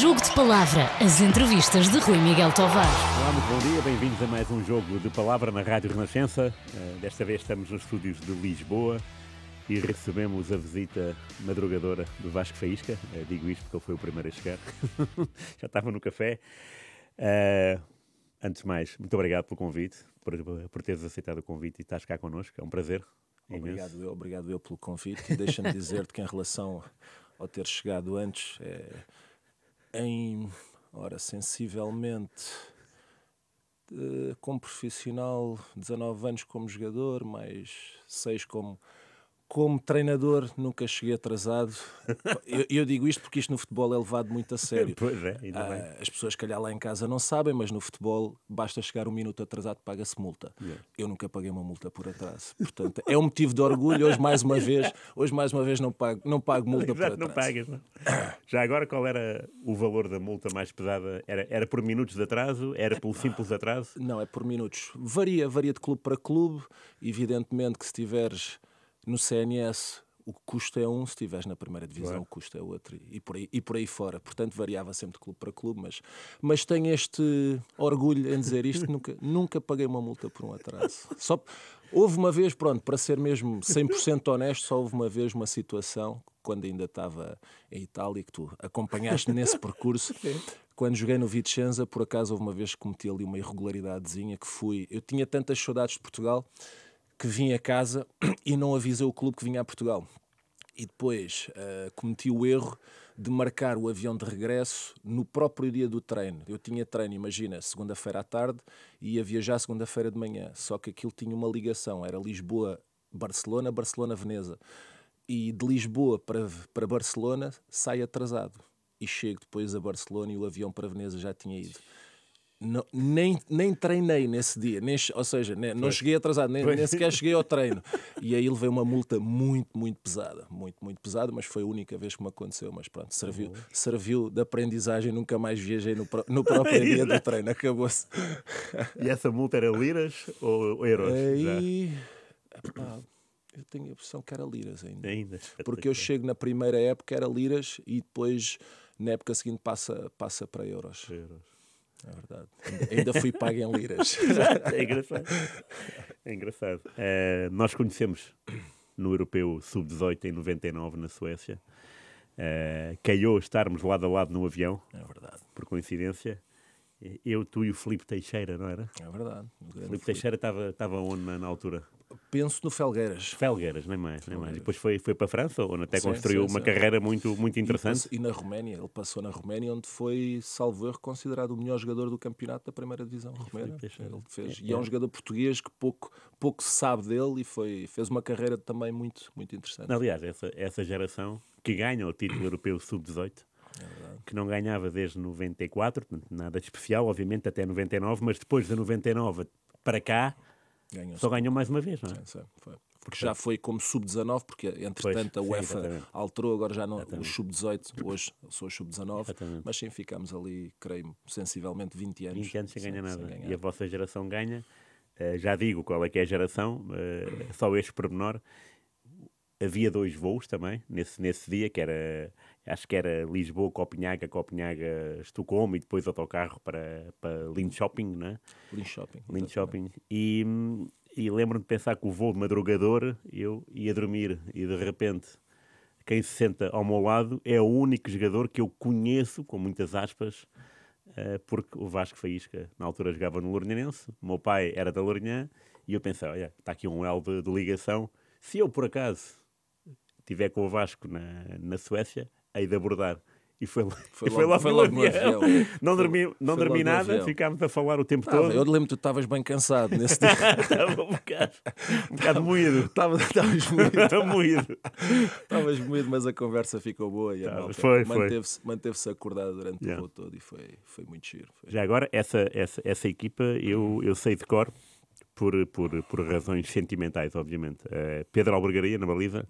Jogo de Palavra, as entrevistas de Rui Miguel Tovar. Olá, muito bom dia, bem-vindos a mais um Jogo de Palavra na Rádio Renascença. Desta vez estamos nos estúdios de Lisboa e recebemos a visita madrugadora do Vasco Faísca. Digo isto porque ele foi o primeiro a chegar. Já estava no café. Antes de mais, muito obrigado pelo convite, por teres aceitado o convite e estás cá connosco. É um prazer. Obrigado eu pelo convite. E deixa-me dizer-te que em relação ao ter chegado antes, sensivelmente, como profissional, 19 anos como jogador, mais 6 como treinador, nunca cheguei atrasado. Eu digo isto porque isto no futebol é levado muito a sério. Pois é, ainda bem. As pessoas, calhar, lá em casa não sabem, mas no futebol basta chegar um minuto atrasado, paga-se multa. Yeah. Eu nunca paguei uma multa por atraso. Portanto, é um motivo de orgulho. Hoje, mais uma vez, não pago multa por atraso. Não pagas, não? Já agora, qual era o valor da multa mais pesada? Era por minutos de atraso? Era pelo simples atraso? Não, é por minutos. Varia de clube para clube. Evidentemente que se tiveres no CNS o custo é um, se estiveres na primeira divisão claro. O custo é outro e por aí fora. Portanto, variava sempre de clube para clube, mas tenho este orgulho em dizer isto, que nunca paguei uma multa por um atraso. Houve uma vez, para ser mesmo 100% honesto, só houve uma vez uma situação, quando ainda estava em Itália, que tu acompanhaste nesse percurso. Quando joguei no Vicenza, por acaso houve uma vez que cometi ali uma irregularidadezinha, eu tinha tantas saudades de Portugal, que vim a casa e não avisei o clube que vinha a Portugal. E depois cometi o erro de marcar o avião de regresso no próprio dia do treino. Eu tinha treino, imagina, segunda-feira à tarde e ia viajar segunda-feira de manhã. Só que aquilo tinha uma ligação, era Lisboa-Barcelona, Barcelona-Veneza. E de Lisboa para Barcelona sai atrasado. E chego depois a Barcelona e o avião para Veneza já tinha ido. Não, nem treinei nesse dia, não cheguei atrasado, nem sequer cheguei ao treino. E aí levei uma multa muito, muito pesada, mas foi a única vez que me aconteceu. Mas pronto, serviu de aprendizagem, nunca mais viajei no próprio dia do treino, acabou-se. E essa multa era liras ou euros? Eu tenho a impressão que era liras ainda. Porque eu chego na primeira época, era liras, e depois, na época seguinte, passa para euros. É verdade. Ainda fui pago em liras. É engraçado. Nós conhecemos no Europeu Sub-18 em 99 na Suécia. Calhou estarmos lado a lado no avião. É verdade. Por coincidência. Eu, tu e o Filipe Teixeira, não era? É verdade. O Filipe Teixeira estava onde na altura? Penso no Felgueiras. Felgueiras, nem mais. Depois foi para a França, onde até construiu uma carreira muito, muito interessante. E na Roménia, ele passou na Roménia, onde foi, salvo erro, considerado o melhor jogador do campeonato da primeira divisão romena. Ele fez. E é um jogador português que pouco se sabe dele e fez uma carreira também muito, muito interessante. Aliás, essa geração que ganha o título europeu Sub-18, que não ganhava desde 94, nada de especial, obviamente, até 99, mas depois de 99 para cá, só ganhou mais uma vez, não é? Sim, foi. Porque já foi como Sub-19, porque entretanto a UEFA alterou, agora já não os Sub-18, hoje sou o Sub-19, mas sim, ficámos ali, creio, sensivelmente 20 anos. 20 anos sem ganhar nada. E a vossa geração ganha, já digo qual é que é a geração, só este pormenor. Havia 2 voos também, nesse dia, que era, acho que era Lisboa, Copenhaga, Estocolmo e depois autocarro para Linköping, não é? Linköping. E lembro-me de pensar que o voo de madrugador, eu ia dormir e de repente quem se senta ao meu lado é o único jogador que eu conheço, com muitas aspas, porque o Vasco Faísca na altura jogava no Lourinhense, o meu pai era da Lourinhã e eu pensei, olha, está aqui um elo de ligação, se eu por acaso estiver com o Vasco na Suécia, hei de abordar. E foi logo no avião. Não dormi nada, ficámos a falar o tempo todo. Eu lembro que tu estavas bem cansado nesse dia. Estava um bocado moído. Estavas moído. Estavas moído, mas a conversa ficou boa e a malta manteve-se acordada durante o voo todo e foi muito giro. Já agora, essa equipa eu sei de cor, por razões sentimentais, obviamente. Pedro Albergaria, na baliza.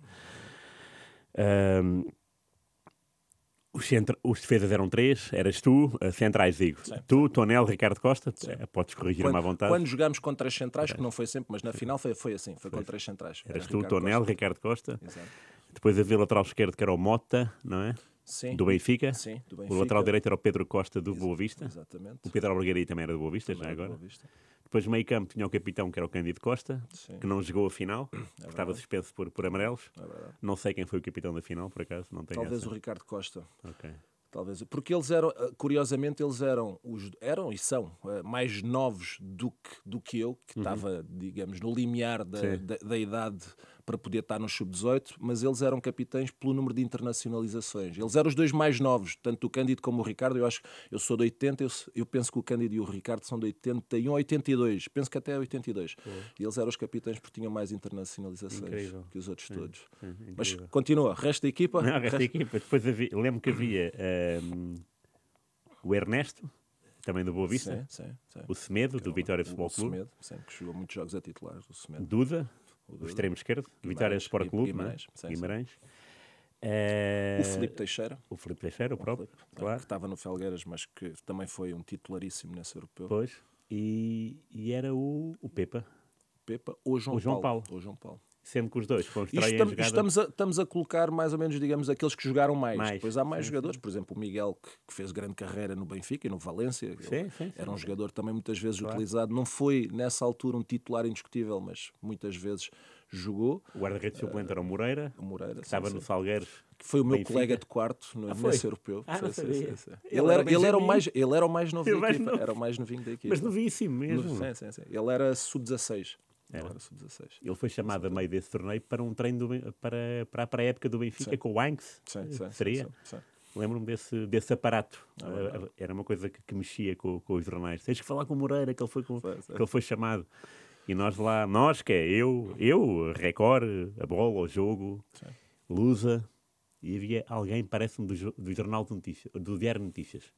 Os defesas eram 3, eras tu, centrais digo. Sim. Tu, Tonel, Ricardo Costa, podes corrigir-me à vontade. Quando jogámos contra as centrais, que não foi sempre, mas na final foi assim, foi contra as centrais. Eras tu, Tonel, Ricardo Costa. Exato. Depois havia lateral esquerdo que era o Mota, não é? Sim. do Benfica. Sim, do O Benfica. lateral direito era o Pedro Costa, do Boa Vista. Exatamente. O Pedro Albergaria também era do Boa Vista, Também já era do agora. Boa Vista. Depois, meio campo, tinha o capitão, que era o Cândido Costa, Sim. que não jogou a final, porque estava suspenso por amarelos. É verdade. Não sei quem foi o capitão da final, por acaso, não tenho Talvez essa. o Ricardo Costa. Ok. Talvez. Porque eles eram, curiosamente, eles eram e são mais novos do que eu, que estava, digamos, no limiar da idade para poder estar no sub-18, mas eles eram capitães pelo número de internacionalizações. Eles eram os dois mais novos, tanto o Cândido como o Ricardo. Eu sou de 80, eu penso que o Cândido e o Ricardo são de 81 a 82, penso que até 82. E eles eram os capitães porque tinham mais internacionalizações Incrível. que os outros todos. Incrível. Mas continua, resto da equipa. Não, esta equipa. Depois lembro que havia o Ernesto, também do Boa Vista. Sim. O Semedo, do Vitória Futebol O Clube. Semedo, sim, que jogou muitos jogos a titulares. O Semedo. Duda, o extremo esquerdo. Vitória Sport Clube. Guimarães, Né? sim, Guimarães. O Filipe Teixeira, O Filipe Teixeira, o próprio. Claro. que estava no Felgueiras, mas que também foi um titularíssimo nesse europeu. Pois. E era o Pepa. Pepa ou João O João Paulo. Paulo. Ou João Paulo. Sendo que os dois constroem a jogada. Estamos a colocar mais ou menos, digamos, aqueles que jogaram mais. Depois há mais sim, jogadores, por exemplo, o Miguel, que fez grande carreira no Benfica e no Valência. Sim, Era um jogador também muitas vezes utilizado. Não foi, nessa altura, um titular indiscutível, mas muitas vezes jogou. O guarda-redes suplente era o Moreira, O Moreira, que estava no Salgueiros. que foi o meu Benfica. colega de quarto foi? nesse europeu. Não sabia. Ele era o mais novo Ele da mais equipa. novo. Era o mais novinho da equipa. Mas novíssimo mesmo. Sim. Ele era sub-16. Era. sub-16. Ele foi chamado a meio desse torneio para um treino para a pré-época do Benfica com o Ainx. Seria? Sim. Lembro-me desse aparato. Era uma coisa que mexia com os jornais. Tens que falar com o Moreira, que ele foi chamado. E nós que é eu, Record, a bola, o jogo, Lusa, e havia alguém, parece-me, do Jornal de Notícias, do Diário de Notícias.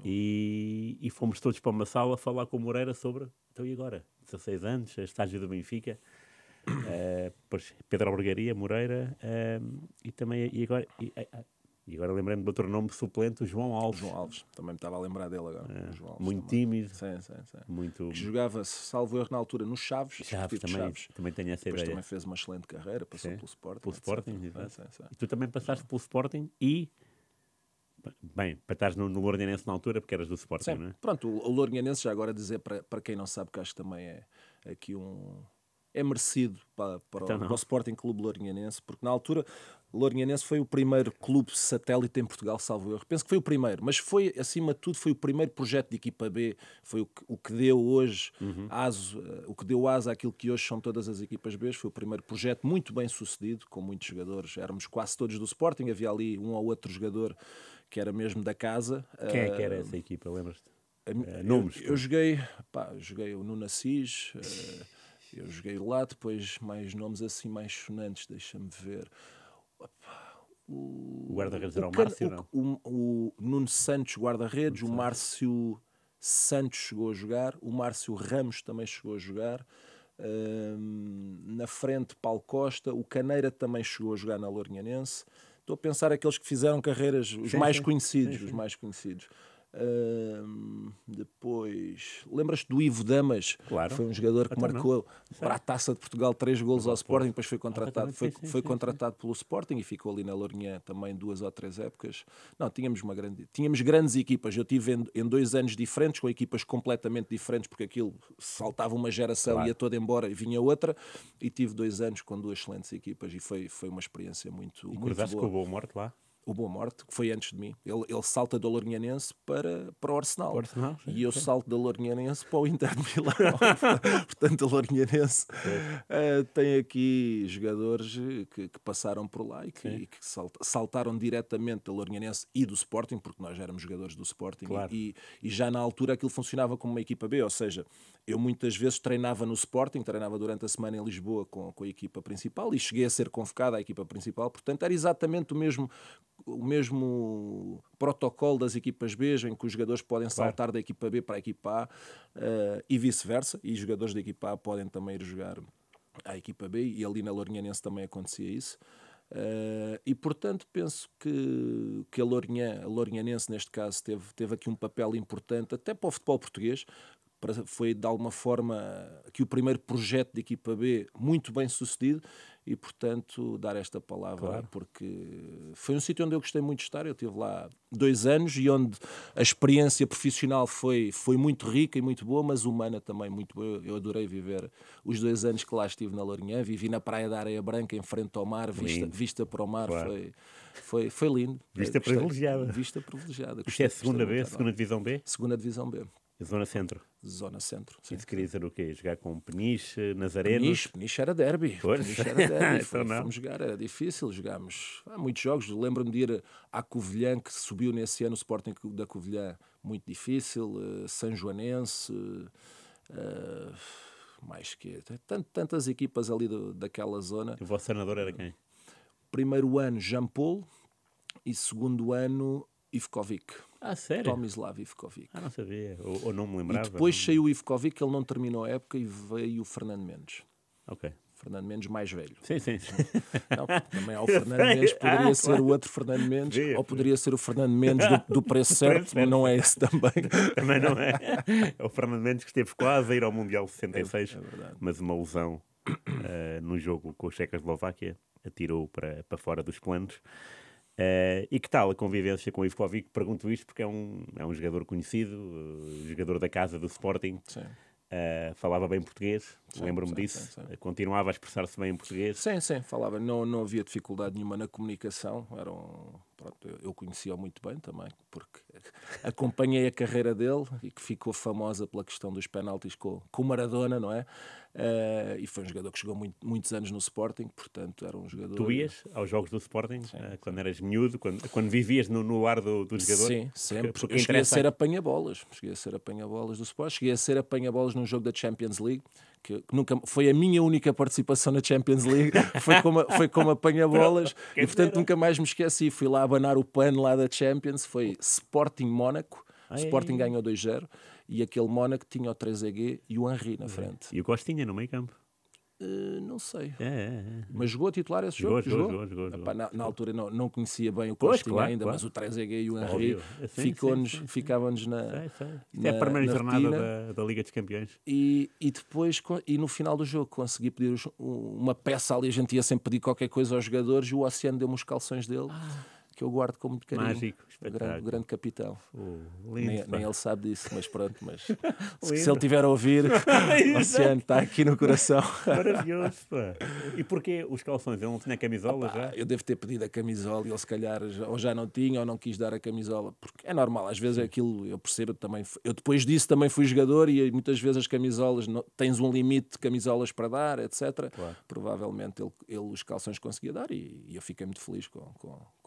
E fomos todos para uma sala falar com o Moreira sobre, então e agora? 16 anos, estágio do Benfica, depois Pedro Albergaria, Moreira, e agora lembrei-me de outro nome suplente, o João Alves. João Alves, também me estava a lembrar dele agora. O João Alves Muito também. tímido. Sim. Muito... Que jogava, salvo erro, na altura no Chaves. Também tenho essa Depois ideia. também fez uma excelente carreira, passou pelo Sporting. Pelo Sporting, etc. exato. Sim. E tu também passaste pelo Sporting e... Bem, para estares no Lourinhanense na altura, porque eras do Sporting, Sim. não é? Pronto, o Lourinhanense, já agora dizer para quem não sabe, que acho que também é aqui é merecido para o Sporting Clube Lourinhanense, porque na altura o Lourinhanense foi o primeiro clube satélite em Portugal, salvo erro. Penso que foi o primeiro, mas foi, acima de tudo, foi o primeiro projeto de equipa B, foi o que deu hoje o que deu asa àquilo que hoje são todas as equipas B. Foi o primeiro projeto muito bem sucedido, com muitos jogadores. Éramos quase todos do Sporting, havia ali um ou outro jogador que era mesmo da casa. Quem é que era essa equipa, lembras-te? Eu joguei o Nuno Assis, eu joguei lá, depois mais nomes assim mais sonantes, deixa-me ver. O guarda-redes era o Márcio, não? O Nuno Santos, guarda-redes, o Márcio Santos chegou a jogar, o Márcio Ramos também chegou a jogar. Na frente, Paulo Costa, o Caneira também chegou a jogar na Lourinhanense. Estou a pensar aqueles que fizeram carreiras, os mais conhecidos. Depois, lembras-te do Ivo Damas? Claro. Foi um jogador que marcou para a Taça de Portugal 3 golos ao Sporting, depois foi contratado, foi contratado pelo Sporting e ficou ali na Lourinhã também 2 ou 3 épocas. Não, tínhamos grandes equipas. Eu tive em 2 anos diferentes, com equipas completamente diferentes, porque aquilo saltava uma geração, ia toda embora e vinha outra, e tive 2 anos com 2 excelentes equipas e foi uma experiência muito boa. Cruzaste com o Boa Morte lá? O Boa Morte, que foi antes de mim. Ele salta do Lourinhanense para o Arsenal. E eu salto da Lourinhanense para o Inter de Milão. Portanto, a Lourinhanense tem aqui jogadores que passaram por lá e que saltaram diretamente da Lourinhanense e do Sporting, porque nós já éramos jogadores do Sporting. Claro. E já na altura aquilo funcionava como uma equipa B, ou seja, eu muitas vezes treinava no Sporting, treinava durante a semana em Lisboa com a equipa principal e cheguei a ser convocado à equipa principal. Portanto, era exatamente o mesmo protocolo das equipas B, em que os jogadores podem saltar da equipa B para a equipa A e vice-versa, e os jogadores da equipa A podem também ir jogar à equipa B, e ali na Lourinhanense também acontecia isso. E portanto penso que a Lourinhanense neste caso teve aqui um papel importante até para o futebol português. Foi de alguma forma aqui o primeiro projeto de equipa B muito bem sucedido, e, portanto, dar esta palavra, Claro. porque foi um sítio onde eu gostei muito de estar. Eu estive lá 2 anos e onde a experiência profissional foi muito rica e muito boa, mas humana também muito boa. Eu adorei viver os 2 anos que lá estive na Lourinhã. Vivi na Praia da Areia Branca, em frente ao mar, vista para o mar. Claro. Foi lindo. Vista Gostei. privilegiada. Vista privilegiada. Isto é a Gostei segunda muito B, lá. segunda divisão B? Segunda Divisão B, Zona Centro. Zona Centro. Sim. Isso queria dizer o quê? Jogar com Peniche, Nazarenos? Peniche era derby. Pois. Peniche era derby. Então não. Fomos jogar, era difícil. Jogámos muitos jogos. Lembro-me de ir à Covilhã, que subiu nesse ano, o Sporting da Covilhã, muito difícil. São Joanense, mais que tantas equipas ali daquela zona. O vosso treinador era quem? Primeiro ano, Jean Paul, e segundo ano, Ivkovic. Ah, sério? Tomislav Ivkovic. Ah, não sabia. Ou não me E lembrava. depois saiu o Ivkovic, ele não terminou a época, e veio o Fernando Mendes. Ok. Fernando Mendes mais velho. Sim. Não, também há o Fernando Mendes, poderia ser claro. o outro Fernando Mendes, Podia. ou poderia ser o Fernando Mendes do preço certo, certo. não é esse também. Também não é. É o Fernando Mendes que esteve quase a ir ao Mundial 66, É verdade. mas uma lesão no jogo com a Checoslováquia atirou para fora dos planos. E que tal a convivência com o Ivkovic? Pergunto isto porque é um jogador conhecido, jogador da casa do Sporting. Sim. Falava bem português, Sim, lembro-me sim, disso. sim. Continuava a expressar-se bem em português. Sim, falava. Não havia dificuldade nenhuma na comunicação. Eu conhecia-o muito bem também, porque acompanhei a carreira dele e que ficou famosa pela questão dos penaltis com o Maradona, não é? E foi um jogador que jogou muitos anos no Sporting, portanto era um jogador... Tu ias aos jogos do Sporting quando eras miúdo, quando vivias no lar do jogador? Sim, sempre. Porque Eu cheguei a interessa- ser apanha-bolas. Cheguei a ser apanha-bolas do Sporting. Cheguei a ser apanha-bolas num jogo da Champions League, que nunca foi a minha única participação na Champions League. Foi como apanha-bolas. E portanto nunca mais me esqueci. Fui lá abanar o pano lá da Champions. Foi Sporting Mónaco. O Sporting ganhou 2-0. E aquele Mónaco tinha o 3EG e o Henry na frente. E o Costinha no meio campo. Não sei. É. Mas jogou a titular esse jogo? Jogou. Epá, na altura não conhecia bem o Pois, Costinha claro, ainda, claro. mas o 3EG e o Henry Óbvio. Sim. ficávamos na... Sei. Isto é a primeira na jornada retina. da Liga dos Campeões. E depois, no final do jogo, consegui pedir uma peça ali. A gente ia sempre pedir qualquer coisa aos jogadores e o Oceano deu-me os calções dele, que eu guardo com muito carinho. Mágico, O espetáculo. grande capitão. Lindo, Nem ele sabe disso, mas pronto. Mas se Lindo. ele tiver a ouvir, o Oceano está aqui no coração. Maravilhoso, pá. E porquê os calções? Ele não tinha camisola já? Eu devo ter pedido a camisola e ele se calhar ou já não tinha ou não quis dar a camisola, porque é normal, às vezes é aquilo, eu percebo também. Eu depois disso também fui jogador e muitas vezes as camisolas, tens um limite de camisolas para dar, etc. Claro. Provavelmente ele os calções conseguia dar e eu fiquei muito feliz com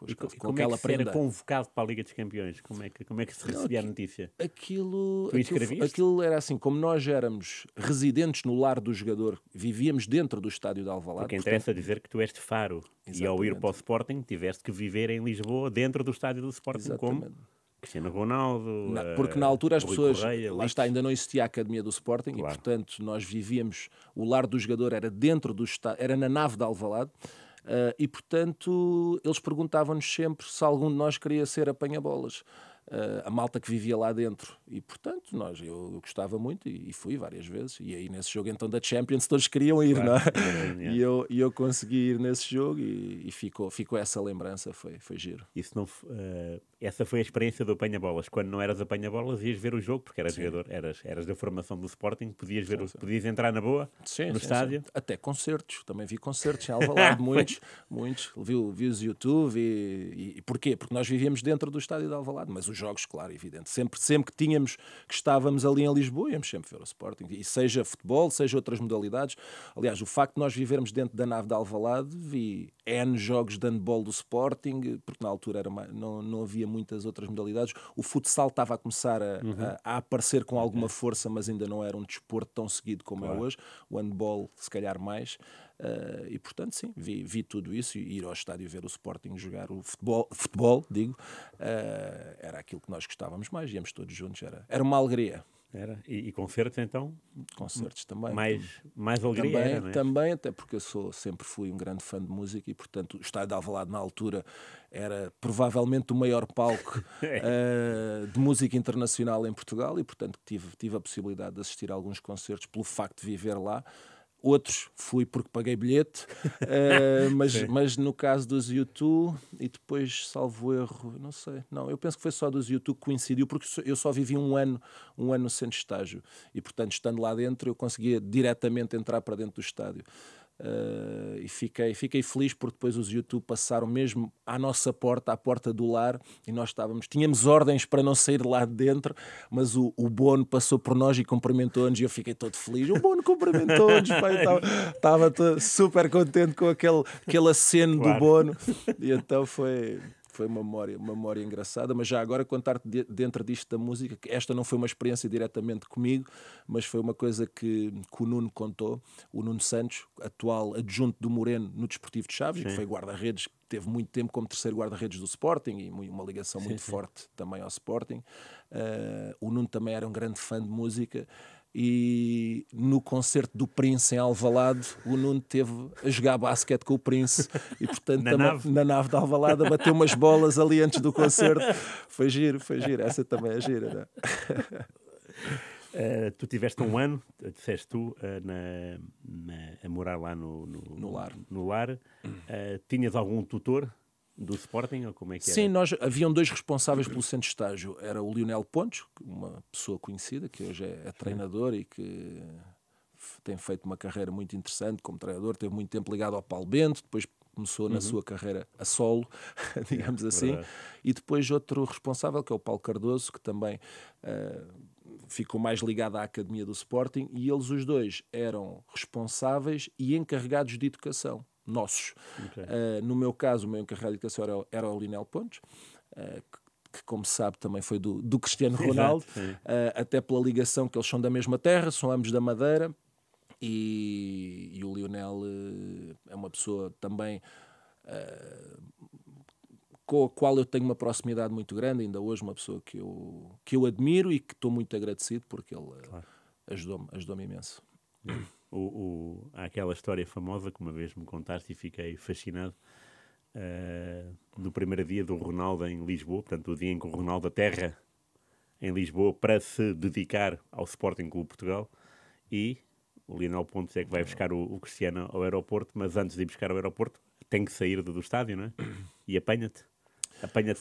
E como aquela é que se era prenda. convocado para a Liga dos Campeões? Como é que se recebia a notícia? Aquilo inscreviste? era assim, como nós éramos residentes no lar do jogador, vivíamos dentro do estádio de Alvalade. Porque interessa dizer que tu és de Faro e ao ir Exatamente. para o Sporting tiveste que viver em Lisboa dentro do estádio do Sporting como Exatamente. Cristiano Ronaldo, Porque na altura as Rui pessoas, Correia, lá Leite. está, ainda não existia a Academia do Sporting Claro. e portanto nós vivíamos, o lar do jogador era dentro do estádio, era na nave de Alvalade. E portanto eles perguntavam-nos sempre se algum de nós queria ser apanha-bolas. A malta que vivia lá dentro e portanto eu gostava muito e fui várias vezes e aí nesse jogo então da Champions todos queriam ir, Claro, não é? é. E eu consegui ir nesse jogo e ficou essa lembrança, foi giro. Isso não, essa foi a experiência do apanha-bolas. Quando não eras apanha-bolas, ias ver o jogo, porque eras jogador, eras da formação do Sporting, podias ver, podias entrar na boa no estádio. Sim. Até concertos, também vi concertos em Alvalade, muitos. Vi os YouTube e porquê? Porque nós vivíamos dentro do estádio de Alvalade, mas os jogos, claro, evidente. Sempre que estávamos ali em Lisboa, íamos sempre ver o Sporting, e seja futebol, seja outras modalidades. Aliás, o facto de nós vivermos dentro da nave de Alvalade, vi N jogos de handball do Sporting, porque na altura não havia muitas outras modalidades. O futsal estava a começar a aparecer com alguma força, mas ainda não era um desporto tão seguido como é hoje. O handball, se calhar mais. E portanto, sim, vi tudo isso e ir ao estádio ver o Sporting jogar o futebol digo, era aquilo que nós gostávamos mais, íamos todos juntos, era uma alegria. Era. E concertos, então, Concertos também. mais alegria era, não é? Também, até porque eu sempre fui um grande fã de música e, portanto, o estádio de Alvalade na altura era provavelmente o maior palco de música internacional em Portugal e, portanto, tive a possibilidade de assistir a alguns concertos pelo facto de viver lá. outros fui porque paguei bilhete, mas no caso dos U2, e depois, salvo erro, não sei, não, eu penso que foi só dos U2 que coincidiu, porque eu só vivi um ano no centro de estágio, e portanto, estando lá dentro, eu conseguia diretamente entrar para dentro do estádio. E fiquei feliz porque depois os U2 passaram mesmo à nossa porta, à porta do lar, e nós tínhamos ordens para não sair de lá de dentro, mas o Bono passou por nós e cumprimentou-nos, e eu fiquei todo feliz. O Bono cumprimentou-nos, estava super contente com aquele aceno do Bono, e então foi uma memória engraçada. Mas já agora contar-te dentro disto da música, que esta não foi uma experiência diretamente comigo, mas foi uma coisa que o Nuno contou, o Nuno Santos, atual adjunto do Moreno no Desportivo de Chaves, e que foi guarda-redes, teve muito tempo como terceiro guarda-redes do Sporting, e uma ligação muito forte também ao Sporting. O Nuno também era um grande fã de música, e no concerto do Prince em Alvalade, o Nuno teve a jogar basquete com o Prince, e portanto na nave de Alvalade bateu umas bolas ali antes do concerto. Foi giro, essa também é gira, não é? Tu tiveste um ano, disseste tu, a morar lá no lar. Tinhas algum tutor do Sporting, ou como é que era? Sim, haviam dois responsáveis pelo centro de estágio. Era o Lionel Pontes, uma pessoa conhecida, que hoje é treinador e que tem feito uma carreira muito interessante como treinador. Teve muito tempo ligado ao Paulo Bento, depois começou na sua carreira a solo, digamos assim. Verdade. E depois outro responsável, que é o Paulo Cardoso, que também ficou mais ligado à Academia do Sporting, e eles os dois eram responsáveis e encarregados de educação. Nossos. Okay. No meu caso, o meu encarregado de educação era o Lionel Pontes, que como se sabe também foi do Cristiano Ronaldo, até pela ligação que eles são da mesma terra, são ambos da Madeira, e o Lionel é uma pessoa também com a qual eu tenho uma proximidade muito grande, ainda hoje uma pessoa que eu admiro e que estou muito agradecido, porque ele ajudou-me imenso. Há aquela história famosa que uma vez me contaste e fiquei fascinado, do primeiro dia do Ronaldo em Lisboa, portanto o dia em que o Ronaldo aterra em Lisboa para se dedicar ao Sporting Clube Portugal, e o Lionel Pontes é que vai buscar o Cristiano ao aeroporto, mas antes de ir buscar ao aeroporto tem que sair do estádio, não é? E apanha-te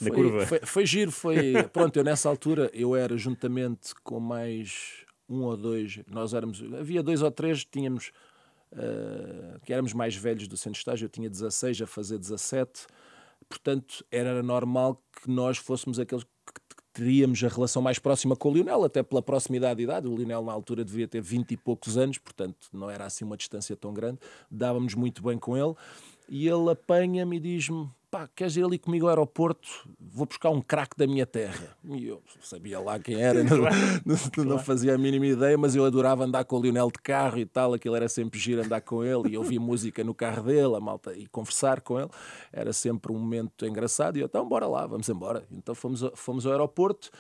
na curva. Foi giro, pronto, eu nessa altura, eu era juntamente com mais um ou dois, havia 2 ou 3, tínhamos, que éramos mais velhos do centro de estágio, eu tinha 16 a fazer 17, portanto era normal que nós fôssemos aqueles que teríamos a relação mais próxima com o Lionel, até pela proximidade de idade. O Lionel na altura devia ter 20 e poucos anos, portanto não era assim uma distância tão grande, dávamos muito bem com ele, e ele apanha-me e diz-me: pá, queres ir ali comigo ao aeroporto? Vou buscar um craque da minha terra. E eu sabia lá quem era, não fazia a mínima ideia, mas eu adorava andar com o Lionel de carro e tal, aquilo era sempre giro andar com ele, e ouvir música no carro dele, a malta, e conversar com ele, era sempre um momento engraçado, e eu, então bora lá, vamos embora. Então fomos ao aeroporto.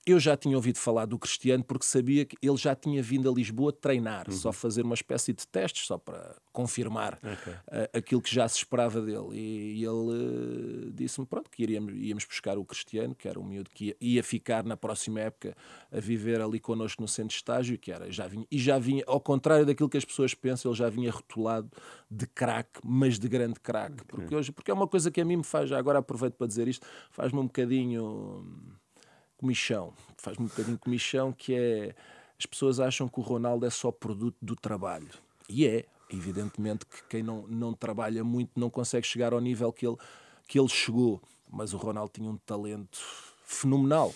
Eu já tinha ouvido falar do Cristiano porque sabia que ele já tinha vindo a Lisboa treinar, só fazer uma espécie de testes, só para confirmar aquilo que já se esperava dele. E ele disse-me, pronto, que íamos buscar o Cristiano, que era um miúdo que ia ficar na próxima época a viver ali connosco no centro de estágio, já vinha, ao contrário daquilo que as pessoas pensam, ele já vinha rotulado de craque, mas de grande craque. Porque é uma coisa que a mim me faz, já agora aproveito para dizer isto, faz-me um bocadinho comichão, que é, as pessoas acham que o Ronaldo é só produto do trabalho, e evidentemente que quem não trabalha muito não consegue chegar ao nível que ele chegou, mas o Ronaldo tinha um talento fenomenal,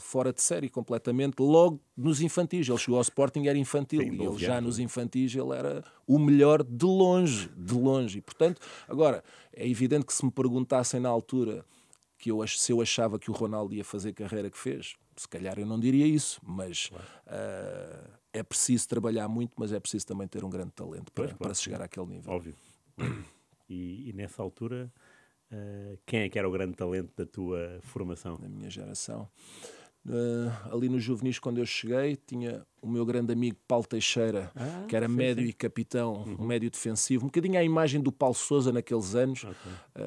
fora de série completamente, logo nos infantis. Ele chegou ao Sporting, era infantil, e ele já nos infantis ele era o melhor de longe, e portanto, agora, é evidente que se me perguntassem na altura se eu achava que o Ronaldo ia fazer a carreira que fez, se calhar eu não diria isso, mas é preciso trabalhar muito, mas é preciso também ter um grande talento para se chegar àquele nível. Óbvio. E nessa altura, quem é que era o grande talento da tua formação? Na minha geração. Ali no Juvenis, quando eu cheguei, tinha o meu grande amigo Paulo Teixeira, que era médio e capitão, um médio defensivo, um bocadinho à imagem do Paulo Sousa naqueles anos,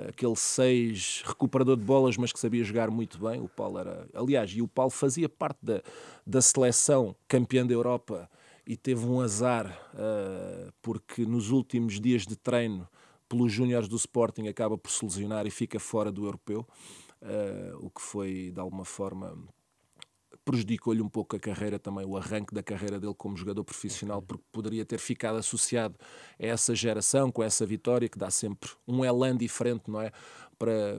aquele 6 recuperador de bolas, mas que sabia jogar muito bem. O Paulo fazia parte da seleção campeã da Europa e teve um azar, porque nos últimos dias de treino, pelos júniores do Sporting, acaba por se lesionar e fica fora do europeu, o que foi, de alguma forma, prejudicou-lhe um pouco a carreira também, o arranque da carreira dele como jogador profissional, porque poderia ter ficado associado a essa geração, com essa vitória, que dá sempre um elan diferente, não é?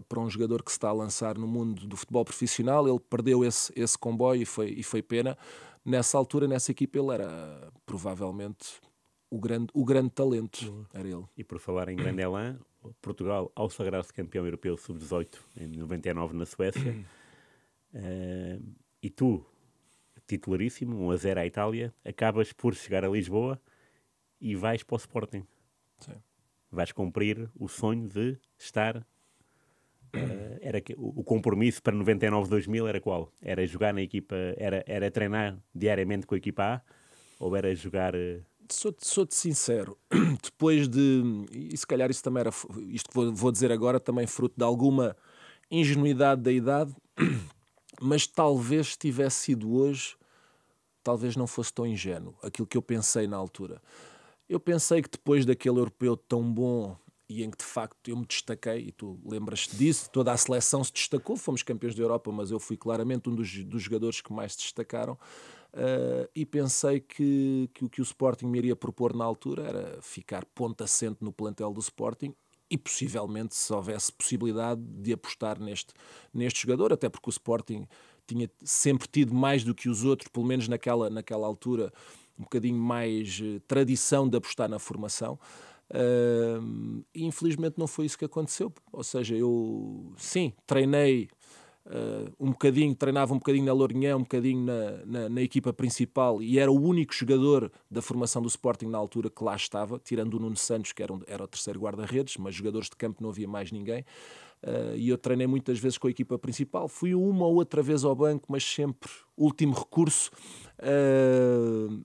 Para um jogador que se está a lançar no mundo do futebol profissional. Ele perdeu esse comboio e foi pena. Nessa altura, nessa equipa, ele era provavelmente o grande talento, era ele. E por falar em grande elan, Portugal, ao sagrar-se campeão europeu sub-18 em 99 na Suécia, e tu, titularíssimo, 1-0 à Itália, acabas por chegar a Lisboa e vais para o Sporting. Sim. Vais cumprir o sonho de estar... o compromisso para 99-2000 era qual? Era jogar na equipa, era treinar diariamente com a equipa A, ou era jogar... Sou-te sincero, depois de... E se calhar isso também era... Isto que vou dizer agora também fruto de alguma ingenuidade da idade, mas talvez tivesse sido hoje, talvez não fosse tão ingênuo aquilo que eu pensei na altura. Eu pensei que depois daquele europeu tão bom e em que de facto eu me destaquei, e tu lembras-te disso, toda a seleção se destacou, fomos campeões da Europa, mas eu fui claramente um dos jogadores que mais se destacaram, e pensei que o que o Sporting me iria propor na altura era ficar ponto assente no plantel do Sporting e possivelmente, se houvesse possibilidade de apostar neste jogador, até porque o Sporting tinha sempre tido mais do que os outros, pelo menos naquela altura, um bocadinho mais tradição de apostar na formação. E infelizmente não foi isso que aconteceu. Ou seja, eu sim, treinei treinava um bocadinho na Lourinhã, um bocadinho na equipa principal, e era o único jogador da formação do Sporting na altura que lá estava, tirando o Nuno Santos, que era o terceiro guarda-redes, mas jogadores de campo não havia mais ninguém. E eu treinei muitas vezes com a equipa principal, fui uma ou outra vez ao banco, mas sempre último recurso,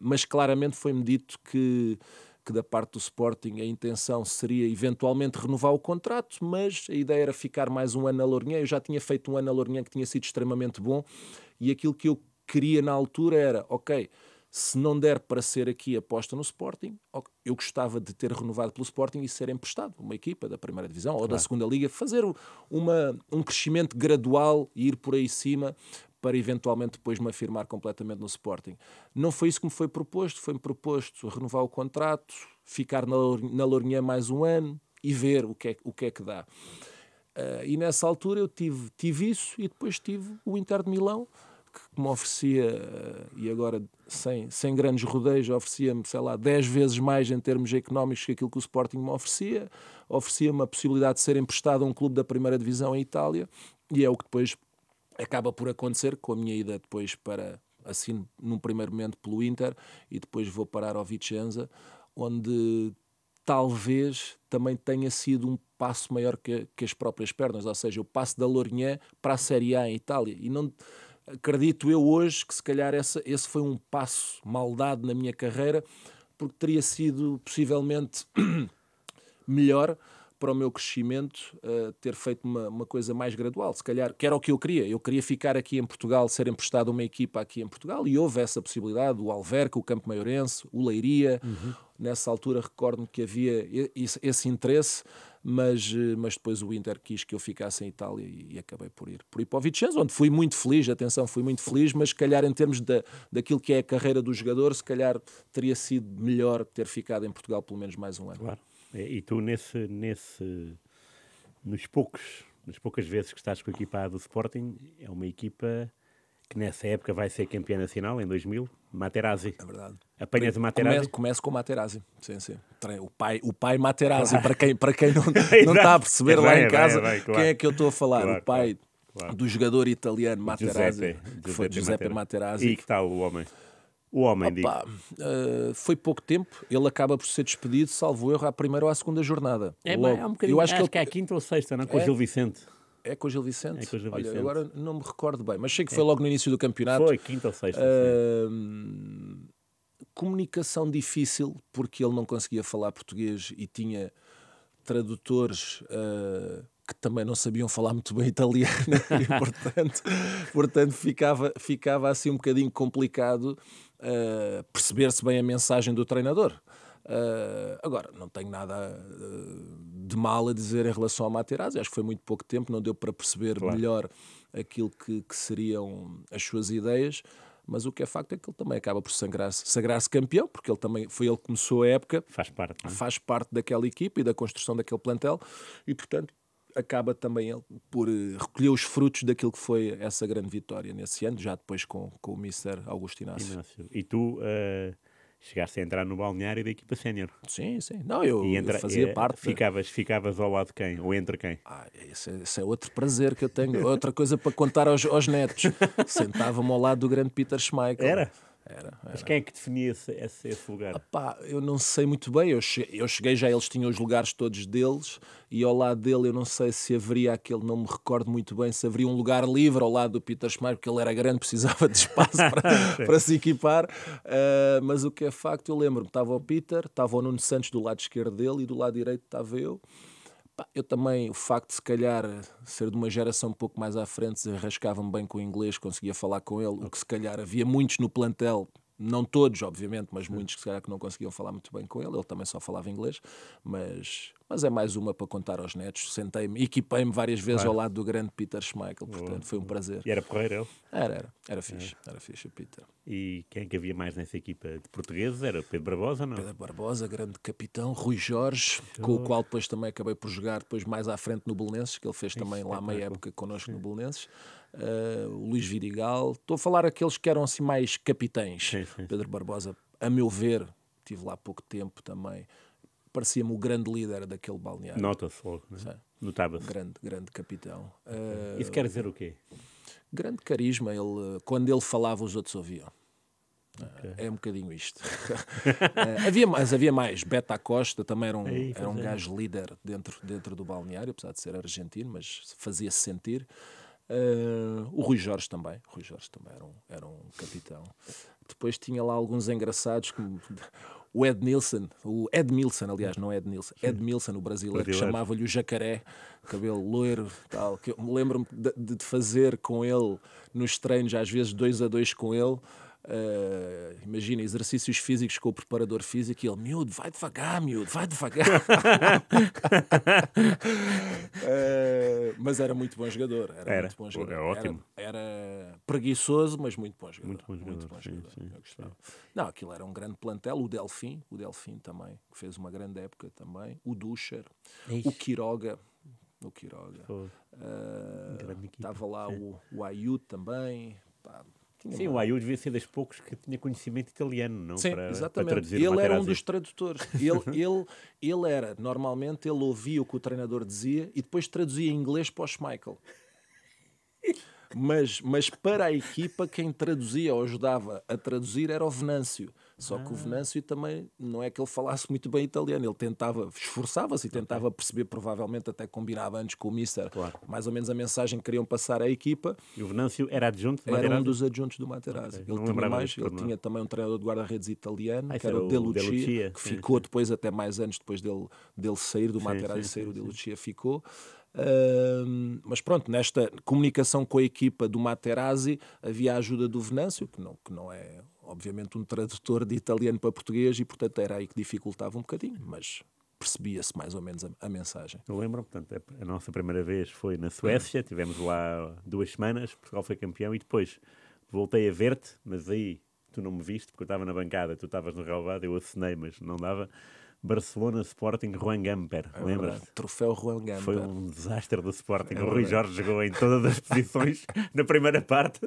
mas claramente foi-me dito que da parte do Sporting a intenção seria eventualmente renovar o contrato, mas a ideia era ficar mais um ano na Lourinhã. Eu já tinha feito um ano na Lourinhã que tinha sido extremamente bom, e aquilo que eu queria na altura era, ok, se não der para ser aqui aposta no Sporting, eu gostava de ter renovado pelo Sporting e ser emprestado uma equipa da primeira divisão ou da segunda liga, fazer um crescimento gradual e ir por aí cima, para eventualmente depois me afirmar completamente no Sporting. Não foi isso que me foi proposto. Foi-me proposto renovar o contrato, ficar na Lourinhã mais um ano e ver o que é que dá. E nessa altura eu tive isso, e depois tive o Inter de Milão, que me oferecia, e agora sem grandes rodeios, oferecia-me, sei lá, 10 vezes mais em termos económicos que aquilo que o Sporting me oferecia. Oferecia-me a possibilidade de ser emprestado a um clube da primeira divisão em Itália, e é o que depois acaba por acontecer com a minha ida depois para, assim, num primeiro momento pelo Inter, e depois vou parar ao Vicenza, onde talvez também tenha sido um passo maior que as próprias pernas, ou seja, o passo da Lourinhã para a Série A em Itália. E não acredito eu hoje que se calhar esse foi um passo mal dado na minha carreira, porque teria sido possivelmente melhor para o meu crescimento, ter feito uma coisa mais gradual, se calhar, que era o que eu queria. Eu queria ficar aqui em Portugal, ser emprestado a uma equipa aqui em Portugal, e houve essa possibilidade, o Alverca, o Campo Maiorense, o Leiria. Nessa altura recordo-me que havia esse interesse, mas depois o Inter quis que eu ficasse em Itália e acabei por ir para o Vicenza, onde fui muito feliz, fui muito feliz, mas se calhar em termos daquilo que é a carreira do jogador, se calhar teria sido melhor ter ficado em Portugal pelo menos mais um ano. Claro. E tu, nas poucas vezes que estás com a equipa A do Sporting, é uma equipa que nessa época vai ser campeã nacional, em 2000, Materazzi. É verdade. Apanhas o Materazzi? Começo com o Materazzi. Sim, sim. O pai Materazzi, claro. para quem não está a perceber lá em casa, claro. Quem é que eu estou a falar? Claro, o pai do jogador italiano Materazzi, que foi Giuseppe Materazzi. E que tal o homem? O homem, digo. Foi pouco tempo. Ele acaba por ser despedido, salvo erro, à primeira ou à segunda jornada. É um bocadinho, eu acho que é a quinta ou sexta, não é? Com o Gil Vicente. É com o Gil Vicente? É com o Gil Vicente. Olha, agora não me recordo bem, mas sei que foi logo no início do campeonato. Foi, quinta ou sexta. Comunicação difícil, porque ele não conseguia falar português e tinha tradutores que também não sabiam falar muito bem italiano e, portanto ficava assim um bocadinho complicado perceber-se bem a mensagem do treinador. Agora, não tenho nada de mal a dizer em relação ao Materazzi. Acho que foi muito pouco tempo, não deu para perceber melhor aquilo que seriam as suas ideias. Mas o que é facto é que ele também acaba por sagrar-se campeão, porque ele também foi ele que começou a época. Faz parte daquela equipa e da construção daquele plantel. E, portanto, acaba também ele por recolher os frutos daquilo que foi essa grande vitória nesse ano, já depois com o Mister Augusto Inácio. E tu chegaste a entrar no balneário da equipa sénior. Sim. Não, eu fazia parte. Ficavas ao lado de quem? Ou entre quem? Esse é outro prazer que eu tenho. Outra coisa para contar aos netos. Sentava-me ao lado do grande Peter Schmeichel. Era. Mas quem é que definia esse lugar? Eu não sei muito bem. Eu cheguei, já eles tinham os lugares todos deles, e ao lado dele eu não sei se haveria aquele, não me recordo muito bem, se haveria um lugar livre ao lado do Peter Schmeichel, porque ele era grande, precisava de espaço para se equipar. Mas o que é facto, eu lembro-me, estava o Peter, estava o Nuno Santos do lado esquerdo dele e do lado direito estava eu. Eu também, o facto de se calhar ser de uma geração um pouco mais à frente, arrascava-me bem com o inglês, conseguia falar com ele, o que se calhar havia muitos no plantel, não todos, obviamente, mas muitos que se calhar que não conseguiam falar muito bem com ele também só falava inglês, mas é mais uma para contar aos netos. Sentei-me, equipei-me várias vezes ao lado do grande Peter Schmeichel, portanto foi um prazer. E era porreiro ele? Era fixe o Peter. E quem é que havia mais nessa equipa de portugueses? Era Pedro Barbosa, não? Pedro Barbosa, grande capitão, Rui Jorge, com o qual depois também acabei por jogar depois mais à frente no Belenenses, que ele fez também lá meia época connosco no Belenenses. O Luís Vidigal, estou a falar aqueles que eram assim mais capitães. Pedro Barbosa, a meu ver, tive lá pouco tempo também, parecia-me o grande líder daquele balneário. Nota-se logo, né? Notava-se. Grande capitão. Isso quer dizer o quê? Grande carisma. Quando ele falava, os outros ouviam. É um bocadinho isto. Havia mais. Beto Acosta também era um gajo líder dentro do balneário, apesar de ser argentino, mas fazia-se sentir. O Rui Jorge também era um capitão. Depois tinha lá alguns engraçados, como o Ed Milson, aliás, não é Ed Nilsson, Ed Milson, o brasileiro, que chamava-lhe o Jacaré, cabelo loiro, tal, que eu me lembro-me de fazer com ele nos treinos, às vezes 2-2 com ele. Imagina, exercícios físicos com o preparador físico e ele, miúdo, vai devagar. Mas era muito bom jogador. Era muito bom jogador. É ótimo. Era preguiçoso, mas muito bom jogador. Muito bom jogador. Eu gostava. Não, aquilo era um grande plantel. O Delfim também, que fez uma grande época também. O Duscher, o Quiroga. Estava lá o Ayu também. Sim, o Ayu devia ser dos poucos que tinha conhecimento italiano, não? Sim, exatamente. Para traduzir ele era um dos tradutores. Ele era, normalmente, ele ouvia o que o treinador dizia e depois traduzia em inglês para o Schmeichel. Mas para a equipa, quem traduzia ou ajudava a traduzir era o Venâncio. Só que o Venâncio também não é que ele falasse muito bem italiano. Ele esforçava-se e tentava perceber, provavelmente até combinava antes com o Mister, mais ou menos a mensagem que queriam passar à equipa. E o Venâncio era adjunto do Materazzi? Era um dos adjuntos do Materazzi. Ele tinha também um treinador de guarda-redes italiano, que era o De Lucia, que ficou depois, até mais anos depois dele sair do Materazzi, sair o De Lucia ficou. Mas pronto, nesta comunicação com a equipa do Materazzi havia a ajuda do Venâncio, que não é obviamente um tradutor de italiano para português, e portanto era aí que dificultava um bocadinho, mas percebia-se mais ou menos a mensagem. Eu lembro, portanto, a nossa primeira vez foi na Suécia, tivemos lá 2 semanas, Portugal foi campeão, e depois voltei a ver-te, mas aí tu não me viste, porque eu estava na bancada, tu estavas no relvado, eu acenei, mas não dava. Barcelona, Sporting, Juan Gamper, lembras-te? Troféu Juan Gamper. Foi um desastre do Sporting. O Rui Jorge jogou em todas as posições na primeira parte.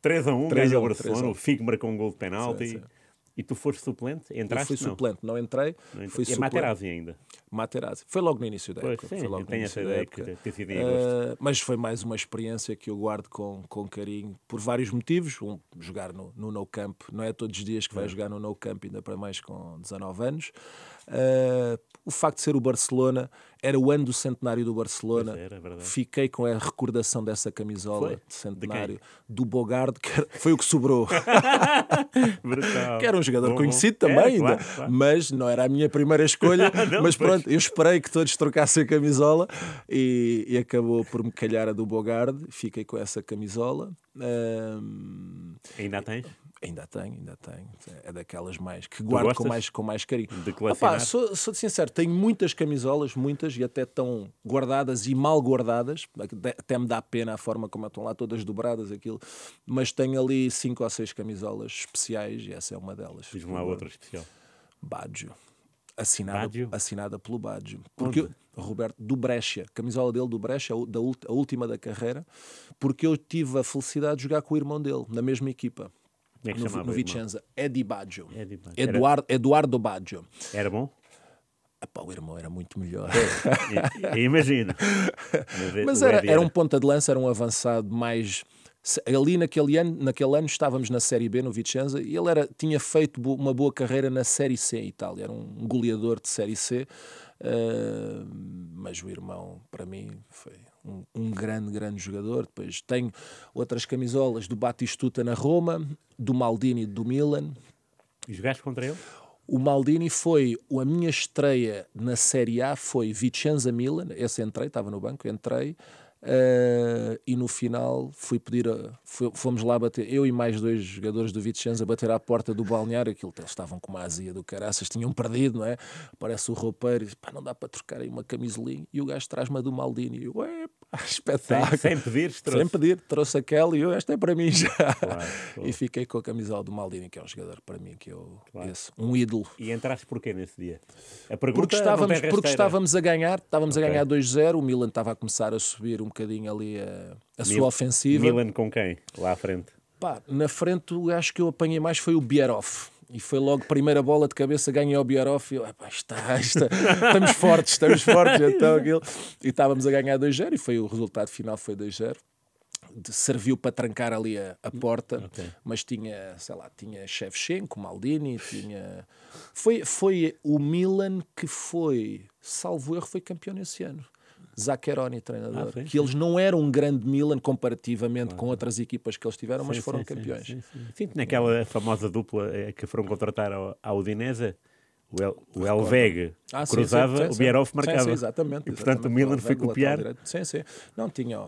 3-1, ganhou o Barcelona. O Figo marcou um gol de penalti. E tu foste suplente? Entraste? Eu fui suplente, não entrei. Fui suplente. Materazzi ainda? Materazzi. Foi logo no início da época. Sim, eu tenho essa ideia que ter sido em agosto. Mas foi mais uma experiência que eu guardo com carinho, por vários motivos. Jogar no No Camp. Não é todos os dias que vai jogar no No Camp, ainda para mais com 19 anos. O facto de ser o Barcelona, era o ano do centenário do Barcelona. Era verdade. Fiquei com a recordação dessa camisola Foi? de centenário do Bogarde, foi o que sobrou. Brutal. Que era um jogador Bom, conhecido bom. também, Era, ainda, claro. mas não era a minha primeira escolha. Não, Mas pois. pronto, eu esperei que todos trocassem a camisola e acabou por me calhar a do Bogarde. Fiquei com essa camisola. Ainda a tens? Ainda tenho. É daquelas mais que guardo gostas com mais carinho. de colecionar? Opa, sou sincero, tenho muitas camisolas, muitas, e até estão guardadas e mal guardadas. Até me dá pena a forma como estão lá todas dobradas, aquilo. Mas tenho ali 5 ou 6 camisolas especiais e essa é uma delas. Diz-me lá outra especial. Baggio. Baggio? Assinada pelo Baggio. Porque Roberto do Brescia, camisola dele do Brescia, a última da carreira, porque eu tive a felicidade de jogar com o irmão dele, na mesma equipa. Como é que chamava No o irmão? Vicenza, Eddie Baggio. Eddie Baggio. Eduardo Baggio. Era bom? Epá, o irmão era muito melhor. Imagino. Mas o era Eddie um ponta de lança, era um avançado mais... Ali naquele ano estávamos na Série B no Vicenza e ele tinha feito uma boa carreira na Série C em Itália. Era um goleador de Série C. Mas o irmão, para mim, foi um grande jogador. Depois tenho outras camisolas do Batistuta na Roma, do Maldini do Milan. E jogaste contra ele? O Maldini foi a minha estreia na Série A, foi Vicenza-Milan. Esse estava no banco, entrei. E no final fomos lá bater, eu e mais 2 jogadores do Vicenza, bater à porta do balneário. Eles estavam com uma azia do caraças, tinham perdido, não é? Aparece o roupeiro e diz, pá, não dá para trocar aí uma camisolinha, e o gajo traz-me a do Maldini e eu, espetáculo, Sem pedir, sem pedir, trouxe aquela e eu, esta é para mim já. Claro. E fiquei com a camisola do Maldini, que é um jogador para mim que um ídolo. E entraste porquê nesse dia? A Porque estávamos a ganhar 2-0, o Milan estava a começar a subir um bocadinho ali a sua ofensiva. Milan com quem? Lá à frente? Pá, na frente o gajo que eu apanhei mais foi o Bierhoff. E foi logo primeira bola de cabeça, ganhei ao Bierhoff e eu, estamos fortes então aquilo. E estávamos a ganhar 2-0 e o resultado final foi 2-0. Serviu para trancar ali a porta, mas tinha Shevchenko, Maldini, foi o Milan que salvo erro, foi campeão nesse ano. Zaccheroni, treinador, que eles não eram um grande Milan comparativamente com outras equipas que eles tiveram, mas foram campeões. Sim, naquela famosa dupla que foram contratar à Udinese, o Elveg cruzava, o Bierhoff marcava. Sim, exatamente. E portanto o Milan foi copiar. Sim. Não, tinha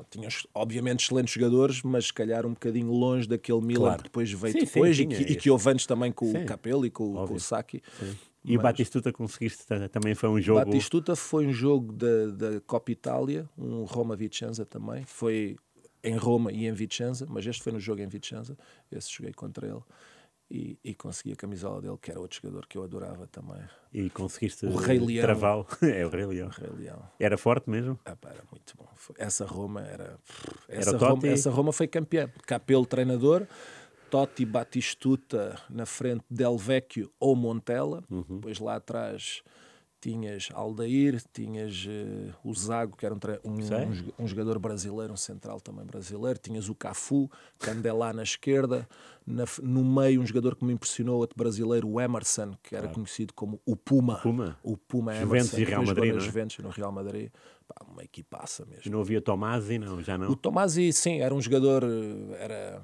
obviamente excelentes jogadores, mas se calhar um bocadinho longe daquele Milan que depois veio e que houve antes também com o Capello e com o Sacchi. E o Batistuta conseguiste, também foi um jogo... Batistuta foi um jogo da Coppa Itália, um Roma-Vicenza também. Foi em Roma e em Vicenza, mas este foi no jogo em Vicenza. Esse joguei contra ele. E consegui a camisola dele, que era outro jogador que eu adorava também. E conseguiste o Rei Leão. travá-lo. É o Rei Leão. Era forte mesmo? Era muito bom. Essa Roma era... Essa Roma foi campeã. Capello, treinador. Totti, Batistuta na frente, Del Vecchio ou Montella. Depois lá atrás tinhas Aldair, tinhas o Zago, que era um jogador brasileiro, um central também brasileiro. Tinhas o Cafu, Candelá na esquerda. No meio, um jogador que me impressionou, outro brasileiro, o Emerson, que era conhecido como o Puma. O Puma Juventus Emerson. E Real Madrid, não é? Juventus no Real Madrid. Pá, uma equipaça mesmo. E não havia Tomasi, não? Já não? O Tomasi, sim, era um jogador... Era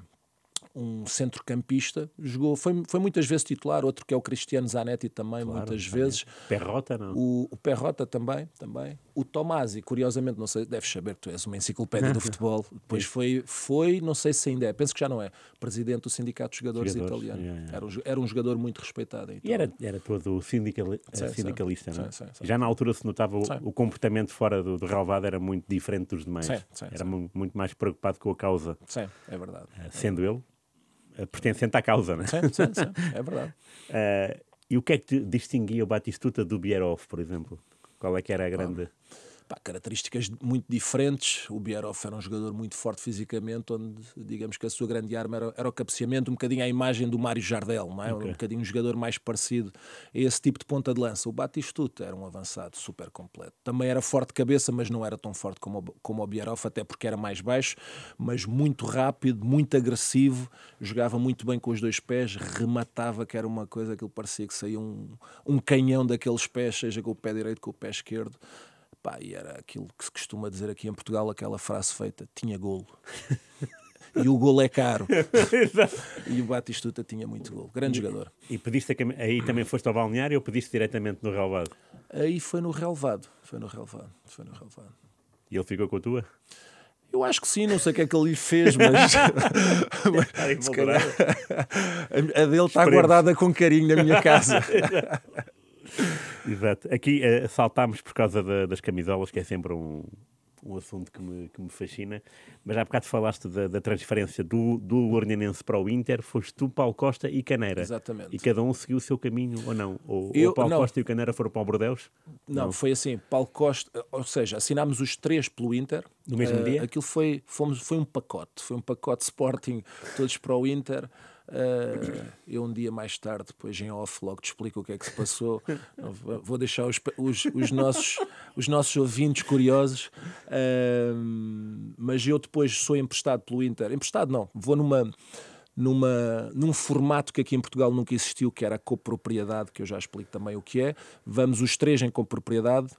um centrocampista, jogou, foi muitas vezes titular, outro que é o Cristiano Zanetti também, muitas vezes. Perrota, não? O Perrota também. O Tomasi, curiosamente, não sei, deves saber que tu és uma enciclopédia do futebol, depois foi, não sei se ainda é, penso que já não é, presidente do Sindicato de Jogadores italiano. Era um jogador muito respeitado. E era todo sindicalista, não é? Sim. Já na altura se notava o comportamento fora do relvado era muito diferente dos demais. Era muito mais preocupado com a causa. Sim, é verdade. Sendo ele pertencente à causa, não é? Sim, é verdade. E o que é que distinguia o Batistuta do Bierhoff, por exemplo? Qual é que era a grande... características muito diferentes. O Bierhoff era um jogador muito forte fisicamente, onde digamos que a sua grande arma era o cabeceamento, um bocadinho à imagem do Mário Jardel, não é? Um bocadinho um jogador mais parecido a esse tipo de ponta de lança. O Batistuta era um avançado super completo. Também era forte de cabeça, mas não era tão forte como o Bierhoff, até porque era mais baixo, mas muito rápido, muito agressivo, jogava muito bem com os dois pés, rematava, que era uma coisa que ele parecia que saía um canhão daqueles pés, seja com o pé direito, com o pé esquerdo. E era aquilo que se costuma dizer aqui em Portugal, aquela frase feita, tinha golo. E o golo é caro. E o Batistuta tinha muito golo. Grande jogador. E pediste aí também foste ao balneário ou pediste diretamente no relvado? Aí foi no relvado. E ele ficou com a tua? Eu acho que sim, não sei o que é que ele lhe fez, mas se calhar a dele está guardada com carinho na minha casa. Exato. Aqui saltámos por causa das camisolas, que é sempre um assunto que me fascina. Mas há bocado falaste da transferência do Lourinhanense para o Inter. Foste tu, Paulo Costa e Caneira. Exatamente. E cada um seguiu o seu caminho, ou não? Ou o Paulo Costa e o Caneira foram para o Bordeaux? Não, foi assim. Paulo Costa, ou seja, assinámos os três pelo Inter. No mesmo dia? Aquilo foi um pacote. Foi um pacote Sporting, todos para o Inter. Eu um dia mais tarde, depois em off, logo te explico o que é que se passou. Vou deixar os nossos ouvintes curiosos, mas eu depois sou emprestado pelo Inter. Emprestado não, vou num formato que aqui em Portugal nunca existiu, que era a copropriedade, que eu já explico também o que é. Vamos os três em copropriedade.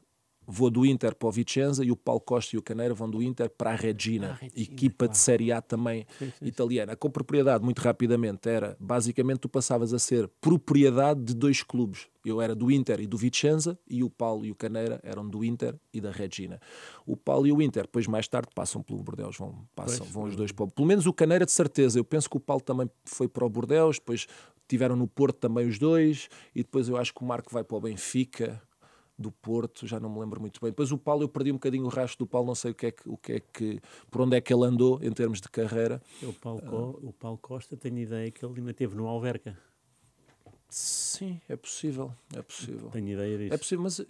Vou do Inter para o Vicenza e o Paulo Costa e o Caneira vão do Inter para a Regina, equipa de Série A também italiana. A copropriedade, muito rapidamente, era, basicamente, tu passavas a ser propriedade de dois clubes. Eu era do Inter e do Vicenza e o Paulo e o Caneira eram do Inter e da Regina. O Paulo e o Inter, depois mais tarde, passam pelo Bordeaux, vão os dois para o... Pelo menos o Caneira, de certeza. Eu penso que o Paulo também foi para o Bordeaux, depois tiveram no Porto também os dois, e depois eu acho que o Marco vai para o Benfica... do Porto, já não me lembro muito bem. Depois o Paulo, eu perdi um bocadinho o rastro do Paulo, não sei por onde é que ele andou em termos de carreira. O Paulo Costa, tenho ideia que ele ainda esteve no Alverca. Sim, é possível. Tenho ideia disso. É possível, mas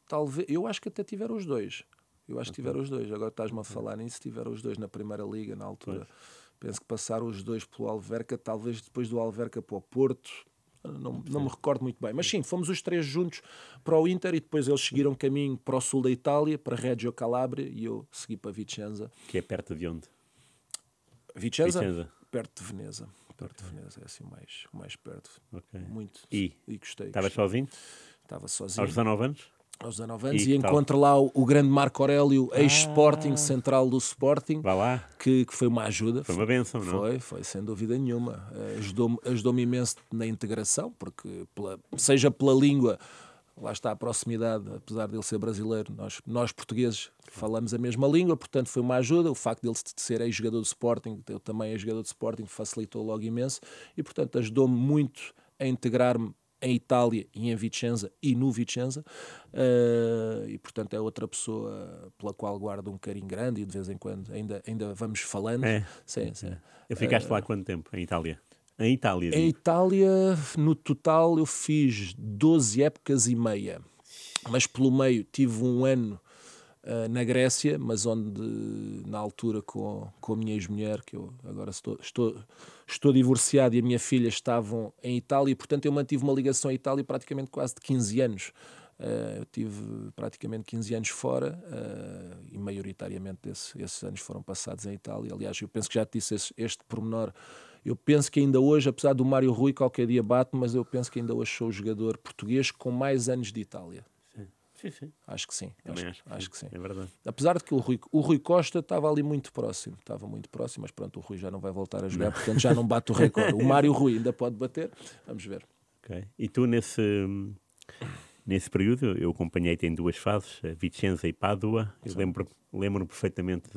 talvez, eu acho que até tiveram os dois. Tiveram os dois. Agora estás-me a falar nisso, tiveram os dois na Primeira Liga, na altura. Pois. Penso que passaram os dois pelo Alverca, talvez depois do Alverca para o Porto. Não me recordo muito bem, mas sim, fomos os três juntos para o Inter e depois eles seguiram caminho para o sul da Itália, para Reggio Calabria, e eu segui para Vicenza. Que é perto de onde? Vicenza? Perto de Veneza. É assim o mais perto. Okay. Muito. E gostei. Estavas sozinho? Estava sozinho. Aos 19 anos? Aos 19 anos, e encontro lá o grande Marco Aurélio, ex-Sporting, central do Sporting, que foi uma ajuda. Foi uma bênção, não? Foi, sem dúvida nenhuma. Ajudou-me imenso na integração, porque seja pela língua, lá está a proximidade, apesar de ele ser brasileiro, nós portugueses falamos a mesma língua, portanto foi uma ajuda. O facto dele ser ex-jogador de Sporting, eu também ex-jogador de Sporting, facilitou logo imenso, e portanto ajudou-me muito a integrar-me em Itália e em Vicenza e no Vicenza, e portanto é outra pessoa pela qual guardo um carinho grande e de vez em quando ainda vamos falando. Sim. Eu ficaste lá há quanto tempo em Itália? Em Itália, no total eu fiz 12 épocas e meia, mas pelo meio tive um ano na Grécia, mas onde na altura com a minha ex-mulher, que eu agora estou divorciado, e a minha filha estavam em Itália, e portanto eu mantive uma ligação à Itália praticamente quase de 15 anos. Eu tive praticamente 15 anos fora, e maioritariamente esses anos foram passados em Itália. Aliás, eu penso que já te disse este pormenor. Eu penso que ainda hoje, apesar do Mário Rui qualquer dia bate, mas eu penso que ainda hoje sou o jogador português com mais anos de Itália. Sim. Acho que sim. Acho que sim. É verdade. Apesar de que o Rui Costa estava ali muito próximo. Mas pronto, o Rui já não vai voltar a jogar, portanto já não bate o recorde. O Mário Rui ainda pode bater. Vamos ver. Okay. E tu, nesse período, eu acompanhei-te em duas fases, Vicenza e Pádua. Eu lembro-me perfeitamente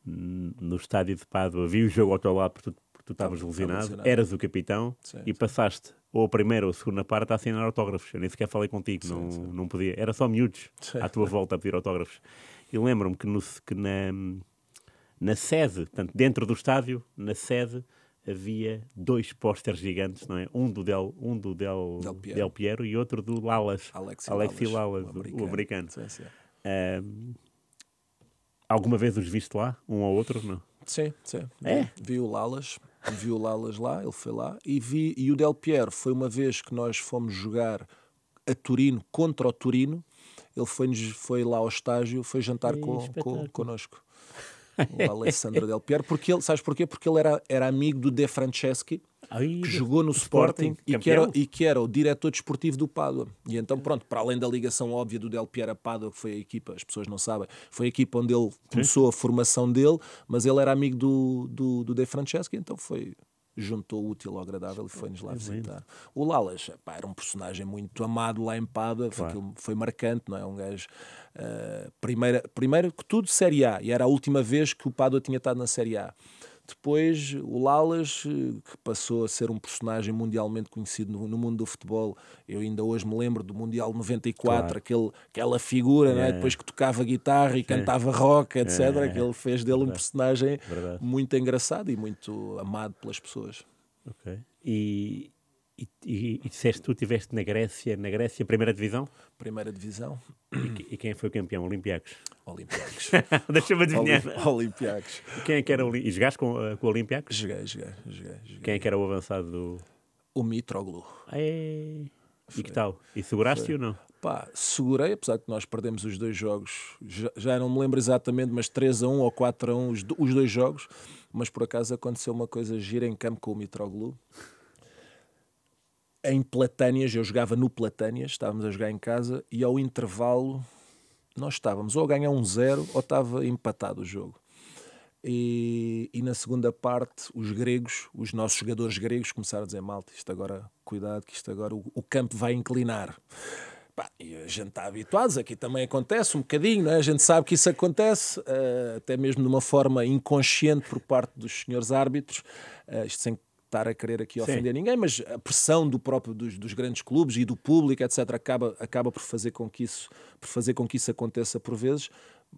no estádio de Pádua. Vi o jogo ao teu lado porque tu estavas lesionado, eras o capitão, e passaste ou a primeira ou a segunda parte a assinar autógrafos. Eu nem sequer falei contigo, não podia. Era só miúdos à tua volta a pedir autógrafos. E lembro-me que na sede, portanto, dentro do estádio, na sede, havia dois pósteres gigantes, não é? Um do Del Piero e outro do Lalas. Alexi Lalas, o americano. Sim. Alguma vez os viste lá? Um ou outro? Não? Sim. É? Vi o Lalas lá, ele foi lá. E o Del Piero foi uma vez que nós fomos jogar a Turino, contra o Turino. Ele foi lá ao estágio, foi jantar connosco. O Alessandro Del Piero. Sabes porquê? Porque ele era amigo do De Franceschi, que jogou no Sporting e que era o diretor desportivo do Pádua. E então, pronto, para além da ligação óbvia do Del Piero a Pádua, que foi a equipa, as pessoas não sabem, foi a equipa onde ele começou a formação dele, mas ele era amigo do De Franceschi, então juntou o útil ao agradável e foi-nos lá visitar. O Lalas, era um personagem muito amado lá em Pádua, foi marcante, não é? Um gajo, primeiro que tudo, Série A, e era a última vez que o Pádua tinha estado na Série A. Depois o Lalas, que passou a ser um personagem mundialmente conhecido no mundo do futebol. Eu ainda hoje me lembro do Mundial 94, aquela figura, não é? Depois que tocava guitarra e cantava rock, etc. Que ele fez dele um personagem muito engraçado e muito amado pelas pessoas. Ok. E disseste que tu estiveste na Grécia, primeira divisão? Primeira divisão. E quem foi o campeão? Olympiacos? Olympiacos. Deixa-me adivinhar. Olympiacos. Quem é que era e jogaste com o Olympiacos? Joguei. Quem é que era o avançado do... O Mitroglou. E que tal? E seguraste-o ou não? Segurei, apesar de que nós perdemos os 2 jogos. Já não me lembro exatamente, mas 3-1 ou 4-1 os 2 jogos. Mas por acaso aconteceu uma coisa gira em campo com o Mitroglou. Em Platânias, eu jogava no Platânias, estávamos a jogar em casa e ao intervalo nós estávamos ou a ganhar 1-0 ou estava empatado o jogo. E na segunda parte os nossos jogadores gregos começaram a dizer: malta, isto agora, cuidado que isto agora o campo vai inclinar. E a gente está habituados, aqui também acontece um bocadinho, não é? A gente sabe que isso acontece, até mesmo de uma forma inconsciente por parte dos senhores árbitros, isto sem estar a querer aqui ofender ninguém, mas a pressão dos grandes clubes e do público, etc., acaba por fazer com que isso aconteça por vezes,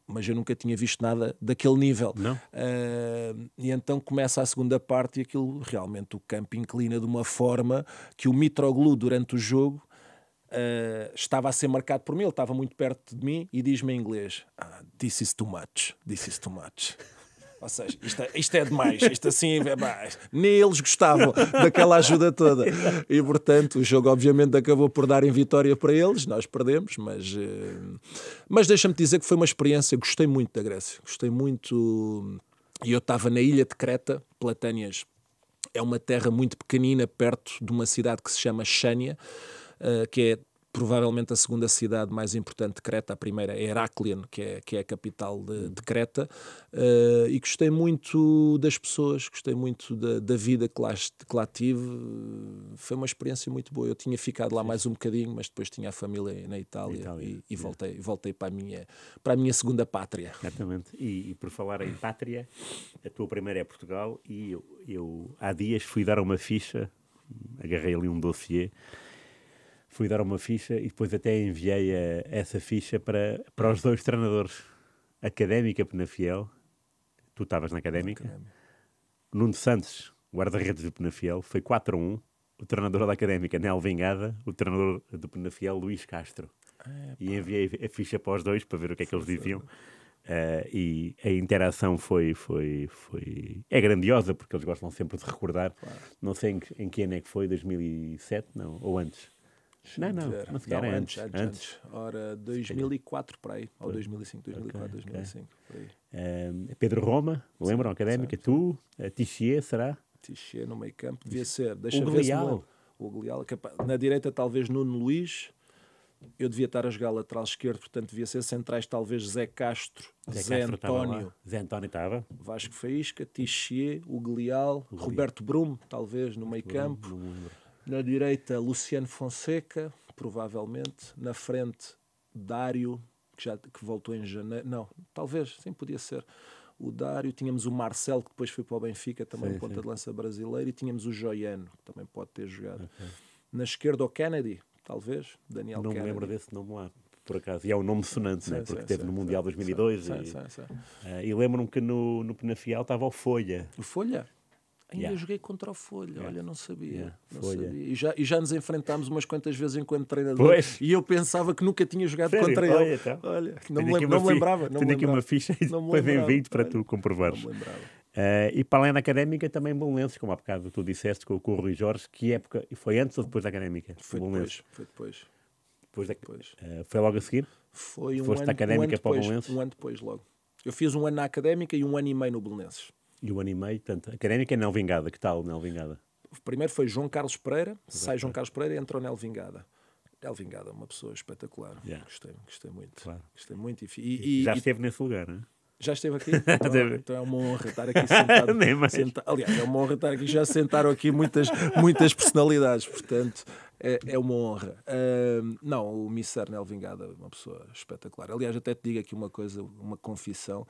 mas eu nunca tinha visto nada daquele nível. Não. E então começa a segunda parte e aquilo realmente o campo inclina de uma forma que o Mitroglou durante o jogo estava a ser marcado por mim, ele estava muito perto de mim e diz-me em inglês: this is too much. Ou seja, isto é demais, isto assim, nem eles gostavam daquela ajuda toda. E, portanto, o jogo obviamente acabou por dar em vitória para eles, nós perdemos, mas deixa-me dizer que foi uma experiência, gostei muito da Grécia, gostei muito. E eu estava na ilha de Creta, Platânias é uma terra muito pequenina, perto de uma cidade que se chama Chania, que é provavelmente a segunda cidade mais importante de Creta. A primeira é Heraklion, que é a capital de Creta, e gostei muito das pessoas, gostei muito da vida que lá tive. Foi uma experiência muito boa. Eu tinha ficado lá mais um bocadinho, mas depois tinha a família na Itália e voltei para a minha segunda pátria. Exatamente. E por falar em pátria, a tua primeira é Portugal, e eu há dias fui dar uma ficha, agarrei ali um dossiê, fui dar uma ficha e depois até enviei essa ficha para os 2 treinadores. Académica, Penafiel. Tu estavas na Académica. Nuno Santos, guarda-redes do Penafiel, foi 4-1. O treinador da Académica, Nel Vingada. O treinador do Penafiel, Luís Castro. E enviei a ficha para os 2 para ver o que é que eles diziam. E a interação é grandiosa, porque eles gostam sempre de recordar. Claro. Não sei em que ano é que foi, 2007, não? Ou antes? Não se calhar antes. Ora, 2004 para aí, ou 2005, 2004, 2005, por aí. Pedro Roma, lembram? Académica, tu, Tichier, será? Tichier no meio campo, devia ser. Deixa ver se o Glial. Na direita talvez Nuno Luís, eu devia estar a jogar lateral esquerdo, portanto devia ser centrais talvez Zé Castro, Zé António. Zé António estava. Vasco Faísca, Tichier, o Glial, Roberto Brum, talvez no meio campo. Na direita, Luciano Fonseca, provavelmente. Na frente, Dário, que voltou em janeiro. Não, talvez, sim, podia ser. O Dário, tínhamos o Marcelo, que depois foi para o Benfica, também ponta de lança brasileiro, e tínhamos o Joiano, que também pode ter jogado. Na esquerda, o Kennedy, talvez, Daniel Kennedy. Não me lembro desse nome lá, por acaso. E é um nome sonante, né? Porque teve no Mundial 2002. E lembro-me que no Penafiel estava o Folha. O Folha? Ainda joguei contra o Folha, olha, não sabia. Não Folha. sabia. E já nos enfrentámos umas quantas vezes enquanto treinador. Pois. E eu pensava que nunca tinha jogado Sério? contra Olha, ele. então. Olha, não Tenho aqui me lembrava. Tenho aqui uma ficha e Não me depois vem lembrava. vídeo para Olha, tu comprovares. Não me lembrava. E para além da Académica, também Belenenses, como há bocado tu disseste com o Rui Jorge, que época foi antes ou depois da Académica? Foi Belenenses. depois. Foi logo a seguir? Foi Foste da Académica para o Belenenses? Um ano depois, logo. Eu fiz um ano na Académica e um ano e meio no Belenenses. E o ano e meio, portanto, Académica é Nel Vingada. Que tal Nel Vingada? O primeiro foi João Carlos Pereira, sai João Carlos Pereira e entrou Nel Vingada. Nel Vingada, uma pessoa espetacular. Yeah. Gostei muito. Claro. Gostei muito. Já esteve nesse lugar, não é? Já esteve aqui? Então é uma honra estar aqui sentado. Nem mais. Aliás, é uma honra estar aqui. Já sentaram aqui muitas personalidades, portanto é uma honra. Não, o Mister Nel Vingada, uma pessoa espetacular. Aliás, até te digo aqui uma coisa, uma confissão.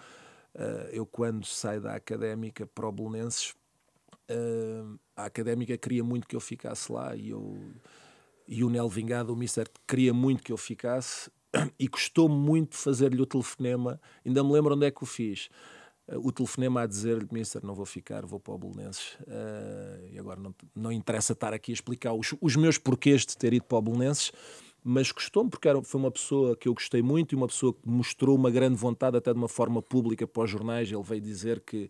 Eu, quando saio da Académica para o Belenenses, a Académica queria muito que eu ficasse lá e o Nel Vingada, o Mister, queria muito que eu ficasse. E gostou muito de fazer-lhe o telefonema. Ainda me lembro onde é que o fiz. O telefonema a dizer-lhe: Mister, não vou ficar, vou para o Belenenses. E agora não interessa estar aqui a explicar os meus porquês de ter ido para o Belenenses, mas gostou-me porque foi uma pessoa que eu gostei muito e uma pessoa que mostrou uma grande vontade, até de uma forma pública, para os jornais. Ele veio dizer que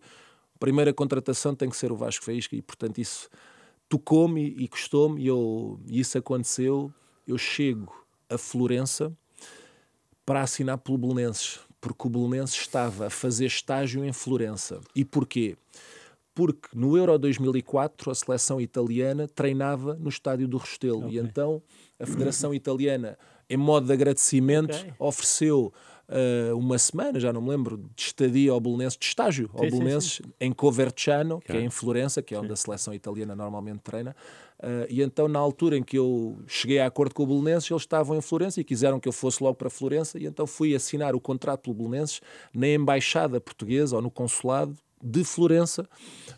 a primeira contratação tem que ser o Vasco Faísca e, portanto, isso tocou-me e gostou-me e isso aconteceu. Eu chego a Florença para assinar pelo Belenenses, porque o Belenenses estava a fazer estágio em Florença. E porquê? Porque no Euro 2004 a seleção italiana treinava no estádio do Restelo. Okay. E então a Federação Italiana, em modo de agradecimento, ofereceu uma semana, já não me lembro, de estadia ao Belenenses, de estágio ao Belenenses, em Coverciano, que é em Florença, que é onde a seleção italiana normalmente treina. E então, na altura em que eu cheguei a acordo com o Belenenses, eles estavam em Florença e quiseram que eu fosse logo para Florença, e então fui assinar o contrato pelo Belenenses na Embaixada Portuguesa, ou no Consulado de Florença.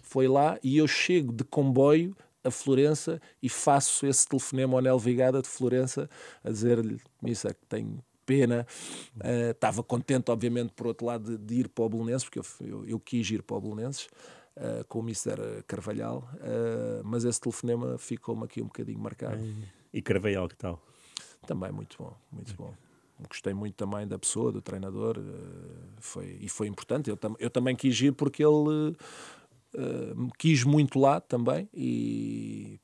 Foi lá e eu chego de comboio a Florença e faço esse telefonema ao Nel Vingada de Florença a dizer-lhe: Mister, que tenho pena. Estava contente, obviamente, por outro lado, de ir para o Belenenses, porque eu quis ir para o Belenenses com o Mister Carvalhal, mas esse telefonema ficou-me aqui um bocadinho marcado. E Carvalhal, que tal? Também muito bom, muito bom. Gostei muito também da pessoa, do treinador, foi importante. Eu também quis ir porque ele me quis muito lá também e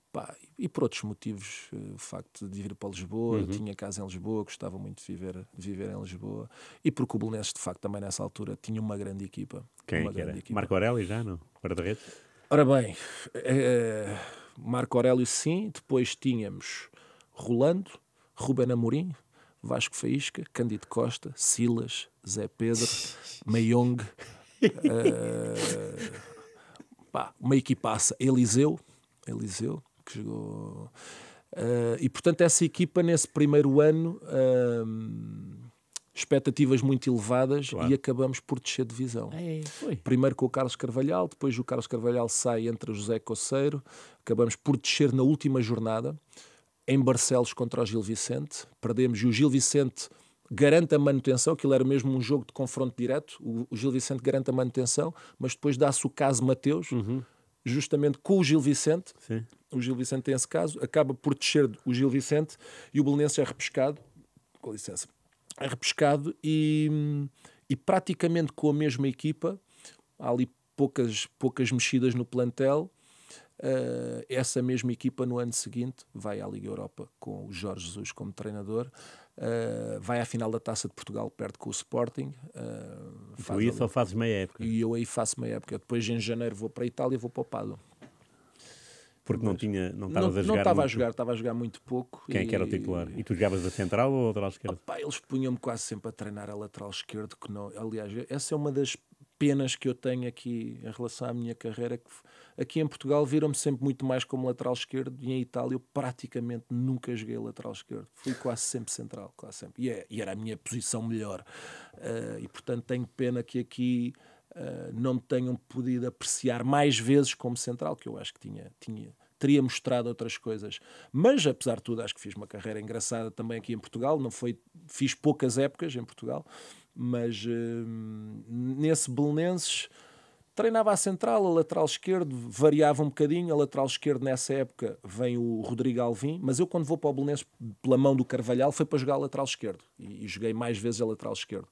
por outros motivos, o facto de vir para Lisboa, eu tinha casa em Lisboa, gostava muito de viver em Lisboa, e porque o Belenenses, de facto, também nessa altura tinha uma grande equipa. Quem era? Marco Aurélio já, não? Guarda-redes? Ora bem, Marco Aurélio sim, depois tínhamos Rolando, Ruben Amorim, Vasco Faísca, Cândido Costa, Silas, Zé Pedro, Mayong, uma equipaça, Eliseu, que jogou. E portanto, essa equipa, nesse primeiro ano, expectativas muito elevadas, claro. E acabamos por descer de divisão. Primeiro com o Carlos Carvalhal, depois o Carlos Carvalhal sai, entra o José Coceiro, acabamos por descer na última jornada, em Barcelos contra o Gil Vicente, perdemos e o Gil Vicente garante a manutenção, aquilo era mesmo um jogo de confronto direto, o Gil Vicente garante a manutenção, mas depois dá-se o caso Mateus, justamente com o Gil Vicente. Sim. O Gil Vicente tem esse caso, acaba por descer o Gil Vicente e o Belenenses é repescado, com licença, é repescado e praticamente com a mesma equipa, há ali poucas mexidas no plantel. Essa mesma equipa no ano seguinte vai à Liga Europa com o Jorge Jesus como treinador, vai à final da Taça de Portugal, perde com o Sporting. Tu aí só fazes meia época. E eu aí faço meia época. Depois em janeiro vou para a Itália e vou para o Pádua. Porque não estavas a jogar. Não estava a jogar, estava a jogar muito pouco. Quem é que era o titular? E tu jogavas a central ou a lateral esquerda? Eles punham-me quase sempre a treinar a lateral esquerdo, que não. Aliás, essa é uma das penas que eu tenho aqui em relação à minha carreira, que aqui em Portugal viram-me sempre muito mais como lateral esquerdo e em Itália eu praticamente nunca joguei lateral esquerdo. Fui quase sempre central, quase sempre. E era a minha posição melhor. E portanto tenho pena que aqui não me tenham podido apreciar mais vezes como central, que eu acho que teria mostrado outras coisas. Mas, apesar de tudo, acho que fiz uma carreira engraçada também aqui em Portugal. Fiz poucas épocas em Portugal, mas nesse Belenenses Treinava a central, a lateral esquerdo, variava um bocadinho. A lateral esquerdo, nessa época, vem o Rodrigo Alvim, mas eu, quando vou para o Belenenses, pela mão do Carvalhal, foi para jogar a lateral esquerdo. E joguei mais vezes a lateral esquerdo.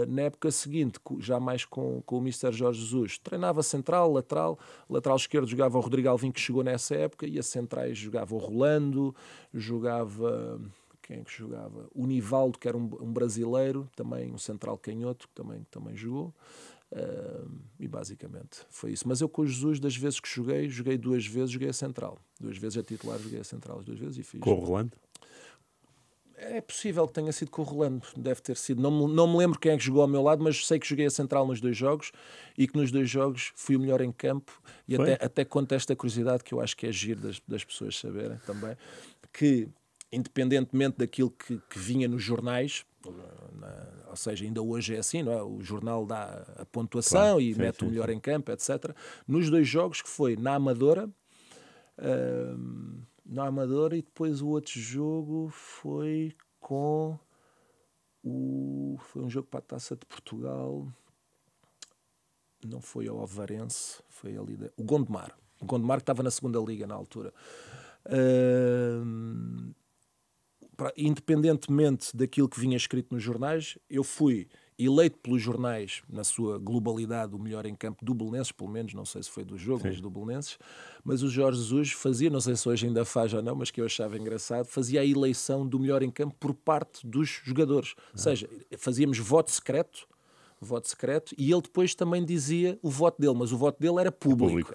Na época seguinte, já mais com o Mister Jorge Jesus, treinava central, lateral esquerdo jogava o Rodrigo Alvim, que chegou nessa época, e a centrais jogava o Rolando, jogava... Quem é que jogava? O Nivaldo, que era um brasileiro, também um central canhoto, que também jogou. E basicamente foi isso. Mas eu, com o Jesus, das vezes que joguei 2 vezes, joguei a central. 2 vezes a titular, joguei a central as 2 vezes e fiz. Com o Rolando? É possível que tenha sido com o Rolando, deve ter sido. Não me lembro quem é que jogou ao meu lado, mas sei que joguei a central nos 2 jogos e que nos 2 jogos fui o melhor em campo. E até conto esta curiosidade, que eu acho que é giro das pessoas saberem também, que independentemente daquilo que vinha nos jornais, ou seja, ainda hoje é assim, não é? O jornal dá a pontuação, claro, e sim, mete o melhor em campo, etc. Nos 2 jogos, que foi na Amadora, e depois o outro jogo foi foi um jogo para a Taça de Portugal, não foi ao Ovarense, foi ali o Gondomar, que estava na 2ª Liga na altura. Independentemente daquilo que vinha escrito nos jornais, eu fui eleito pelos jornais, na sua globalidade, o melhor em campo do Belenenses, pelo menos, não sei se foi do jogo, sim, mas do Belenenses. Mas o Jorge Jesus fazia, não sei se hoje ainda faz ou não, mas que eu achava engraçado, fazia a eleição do melhor em campo por parte dos jogadores. Ou seja, fazíamos voto secreto, e ele depois também dizia o voto dele, mas o voto dele era público.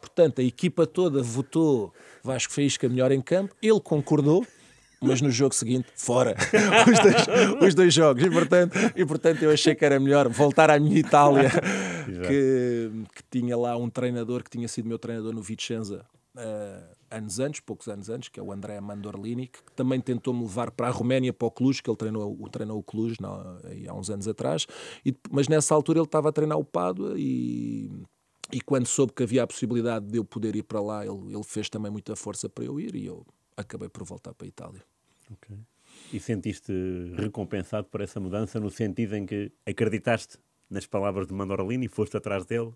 Portanto, a equipa toda votou Vasco Faísca melhor em campo, ele concordou, mas no jogo seguinte, fora. Os dois jogos. E portanto eu achei que era melhor voltar à minha Itália, que tinha lá um treinador que tinha sido meu treinador no Vicenza poucos anos antes, que é o André Mandorlini, que também tentou-me levar para a Roménia, para o Cluj, que ele treinou o Cluj há uns anos atrás. Mas nessa altura ele estava a treinar o Pádua e quando soube que havia a possibilidade de eu poder ir para lá, ele fez também muita força para eu ir e eu acabei por voltar para a Itália. Okay. E sentiste recompensado por essa mudança, no sentido em que acreditaste nas palavras de Mandorlini, foste atrás dele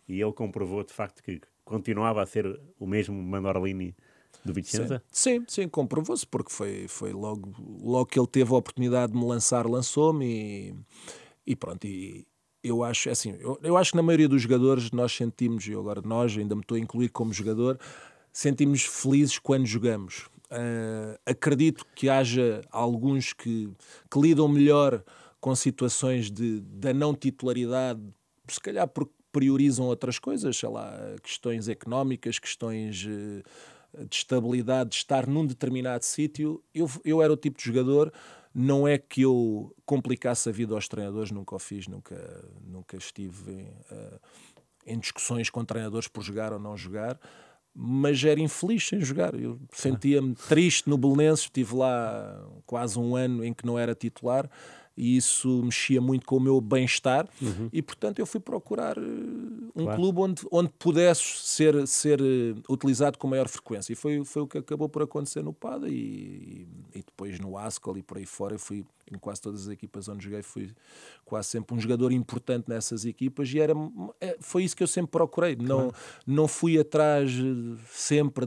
e ele comprovou de facto que continuava a ser o mesmo Mandorlini do Vicenza? Sim, comprovou-se, porque foi logo que ele teve a oportunidade de me lançar, lançou-me e pronto. E eu acho, assim, eu acho que na maioria dos jogadores nós sentimos, e agora ainda me estou a incluir como jogador, sentimos felizes quando jogamos. Acredito que haja alguns que lidam melhor com situações da não titularidade, se calhar porque priorizam outras coisas, sei lá, questões económicas, questões de estabilidade, de estar num determinado sítio. Eu era o tipo de jogador, não é que eu complicasse a vida aos treinadores, nunca o fiz, nunca estive em discussões com treinadores por jogar ou não jogar, mas era infeliz sem jogar. Eu sentia-me triste no Belenenses, estive lá quase um ano em que não era titular e isso mexia muito com o meu bem-estar e, portanto, eu fui procurar um clube onde pudesse ser utilizado com maior frequência. E foi o que acabou por acontecer no Pádua e depois no Ascoli e por aí fora. Eu fui em quase todas as equipas onde joguei, fui quase sempre um jogador importante nessas equipas e foi isso que eu sempre procurei. Não fui atrás sempre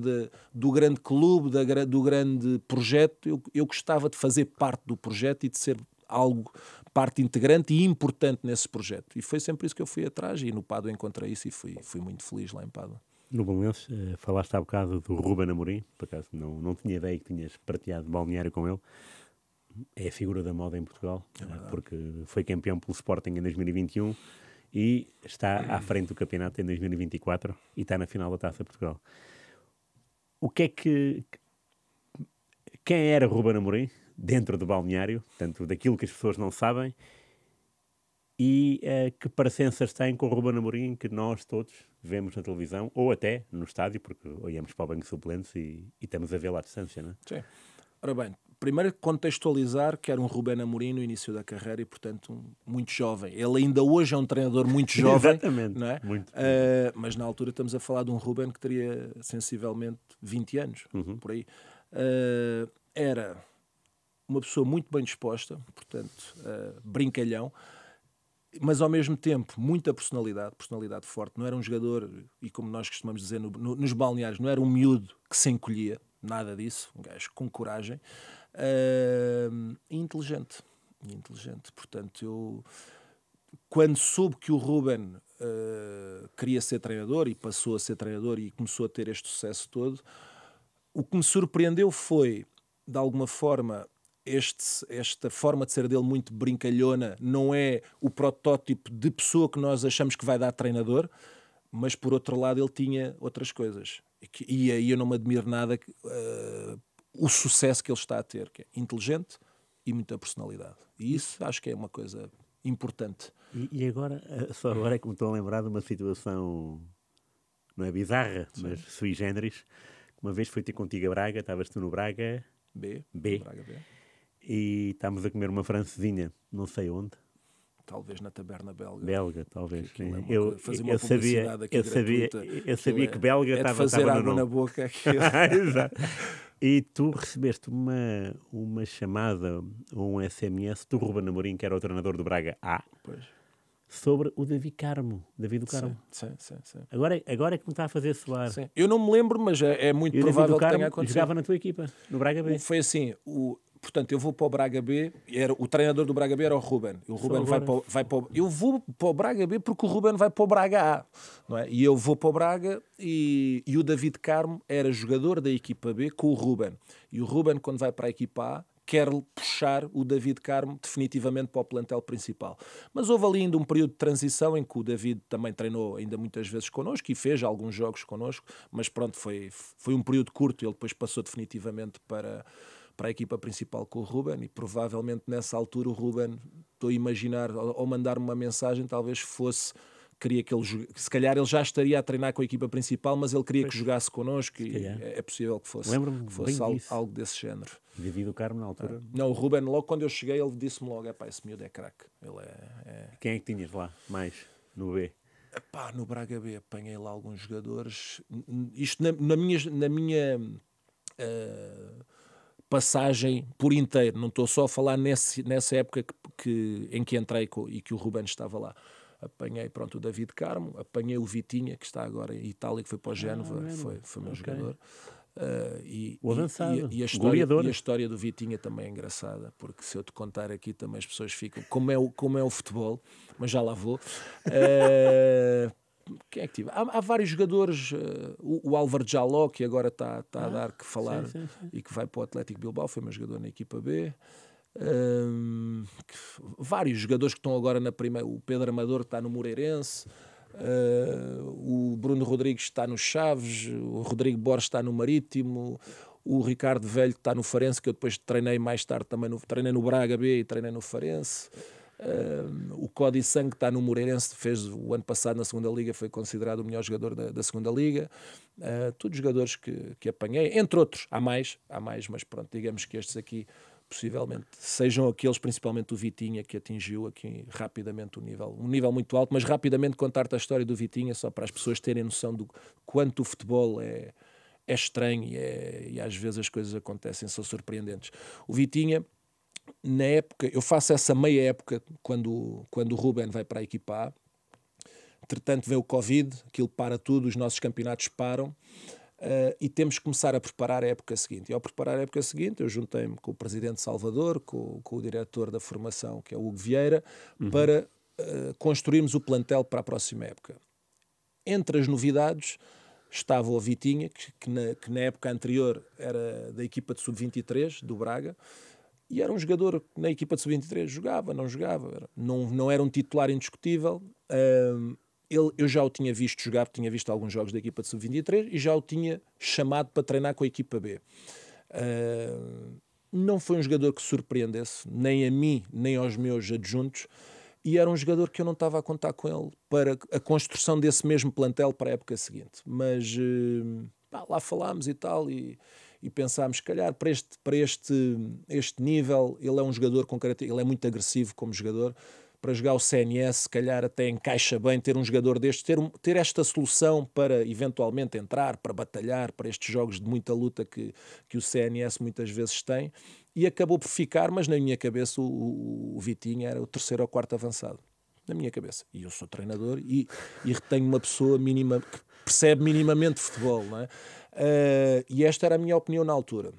do grande clube, do grande projeto. Eu gostava de fazer parte do projeto e de ser parte integrante e importante nesse projeto. E foi sempre isso que eu fui atrás e no Pádua encontrei isso e fui muito feliz lá em Pádua. No Belenenses, falaste há bocado do Ruben Amorim, por acaso não tinha ideia que tinhas partilhado balneário com ele. É a figura da moda em Portugal, porque foi campeão pelo Sporting em 2021 e está à frente do campeonato em 2024 e está na final da Taça de Portugal. Quem era Ruben Amorim dentro do balneário, tanto daquilo que as pessoas não sabem, e que parecenças têm com o Ruben Amorim que nós todos vemos na televisão ou até no estádio, porque olhamos para o banco de suplentes e estamos a vê-lo à distância, não é? Sim. Ora bem, primeiro contextualizar que era um Ruben Amorim no início da carreira e, portanto, muito jovem. Ele ainda hoje é um treinador muito jovem. Exatamente. Não é? Muito. Mas na altura estamos a falar de um Ruben que teria sensivelmente 20 anos, por aí. Era uma pessoa muito bem disposta, portanto, brincalhão. mas ao mesmo tempo muita personalidade forte. Não era um jogador, e como nós costumamos dizer nos balneários, não era um miúdo que se encolhia, nada disso, um gajo com coragem, e inteligente. Portanto, eu, quando soube que o Ruben queria ser treinador e passou a ser treinador e começou a ter este sucesso todo, o que me surpreendeu foi, de alguma forma, esta forma de ser dele muito brincalhona, não é o protótipo de pessoa que nós achamos que vai dar treinador, mas por outro lado ele tinha outras coisas. E aí eu não me admiro nada o sucesso que ele está a ter, que é inteligente e muita personalidade. E isso acho que é uma coisa importante. E agora, só agora é que me estou a lembrar de uma situação, não é bizarra, mas sui generis. Uma vez fui ter contigo a Braga, estavas tu no Braga B. Braga B. E estávamos a comer uma francesinha, não sei onde. Talvez na taberna belga. Belga, talvez. É eu sabia que belga estava fazer água no nome. na boca. Exato. E tu recebeste uma chamada ou um SMS do Ruben Amorim, que era o treinador do Braga A, sobre o David do Carmo. Sim. Agora é que me está a fazer soar. Sim. Eu não me lembro, mas é muito provável que tenha acontecido. Jogava na tua equipa, no Braga B. Foi assim, portanto, eu vou para o Braga B, o treinador do Braga B era o Ruben. O Ruben eu vou para o Braga B porque o Ruben vai para o Braga A. Não é? E eu vou para o Braga e o David Carmo era jogador da equipa B com o Ruben. E o Ruben, quando vai para a equipa A, quer puxar o David Carmo definitivamente para o plantel principal. Mas houve ali ainda um período de transição em que o David também treinou ainda muitas vezes connosco e fez alguns jogos connosco, mas pronto, foi um período curto. Ele depois passou definitivamente para a equipa principal com o Ruben e provavelmente nessa altura o Ruben, estou a imaginar, ao mandar-me uma mensagem, talvez queria que ele se calhar ele já estaria a treinar com a equipa principal, mas ele queria que jogasse connosco e é possível que fosse algo desse género. David do Carmo na altura? Não, o Ruben, logo quando eu cheguei, ele disse-me logo, esse miúdo é craque. Quem é que tinhas lá mais no B? No Braga B apanhei lá alguns jogadores. Isto na minha passagem por inteiro, não estou só a falar nessa época em que entrei e que o Ruben estava lá. Apanhei o David Carmo, apanhei o Vitinha, que está agora em Itália, que foi para o Génova, foi meu jogador. O avançado, e a história do Vitinha também é engraçada, porque se eu te contar aqui também as pessoas ficam como é o futebol, mas já lá vou. Quem é que tive? Há vários jogadores, o Álvaro Jaló, que agora está a dar que falar, sim. E que vai para o Atlético Bilbao, foi meu jogador na equipa B. Vários jogadores que estão agora na primeira, o Pedro Amador está no Moreirense, o Bruno Rodrigues está no Chaves, o Rodrigo Borges está no Marítimo, o Ricardo Velho está no Farense, que eu depois treinei mais tarde também, treinei no Braga B e treinei no Farense. O Cody Sang está no Moreirense, fez o ano passado na segunda Liga, foi considerado o melhor jogador da segunda Liga. Todos jogadores que apanhei, entre outros, há mais, mas pronto, digamos que estes aqui possivelmente sejam aqueles, principalmente o Vitinha, que atingiu aqui rapidamente um nível muito alto, mas rapidamente contar-te a história do Vitinha, só para as pessoas terem noção do quanto o futebol é estranho e às vezes as coisas acontecem, são surpreendentes. O Vitinha, na época, eu faço essa meia época quando o Ruben vai para a equipa A, entretanto vem o Covid, aquilo para tudo, os nossos campeonatos param, e temos que começar a preparar a época seguinte. E ao preparar a época seguinte, eu juntei-me com o presidente Salvador, com o diretor da formação, que é o Hugo Vieira, para construirmos o plantel para a próxima época. Entre as novidades estava o Vitinha, que na época anterior era da equipa de sub-23 do Braga, e era um jogador que na equipa de sub-23 jogava, não era um titular indiscutível. Eu já o tinha visto jogar, tinha visto alguns jogos da equipa de sub-23 e já o tinha chamado para treinar com a equipa B. Não foi um jogador que surpreendesse, nem a mim, nem aos meus adjuntos, e era um jogador que eu não estava a contar com ele para a construção desse mesmo plantel para a época seguinte. Mas lá falámos e tal, e pensámos, se calhar, para este nível, ele é um jogador com características, ele é muito agressivo como jogador. Para jogar o CNS, se calhar até encaixa bem ter um jogador destes, ter esta solução para eventualmente entrar, para batalhar, para estes jogos de muita luta que o CNS muitas vezes tem, e acabou por ficar, mas na minha cabeça o Vitinho era o terceiro ou quarto avançado. na minha cabeça. E eu sou treinador e retenho uma pessoa mínima que percebe minimamente futebol, não é? E esta era a minha opinião na altura.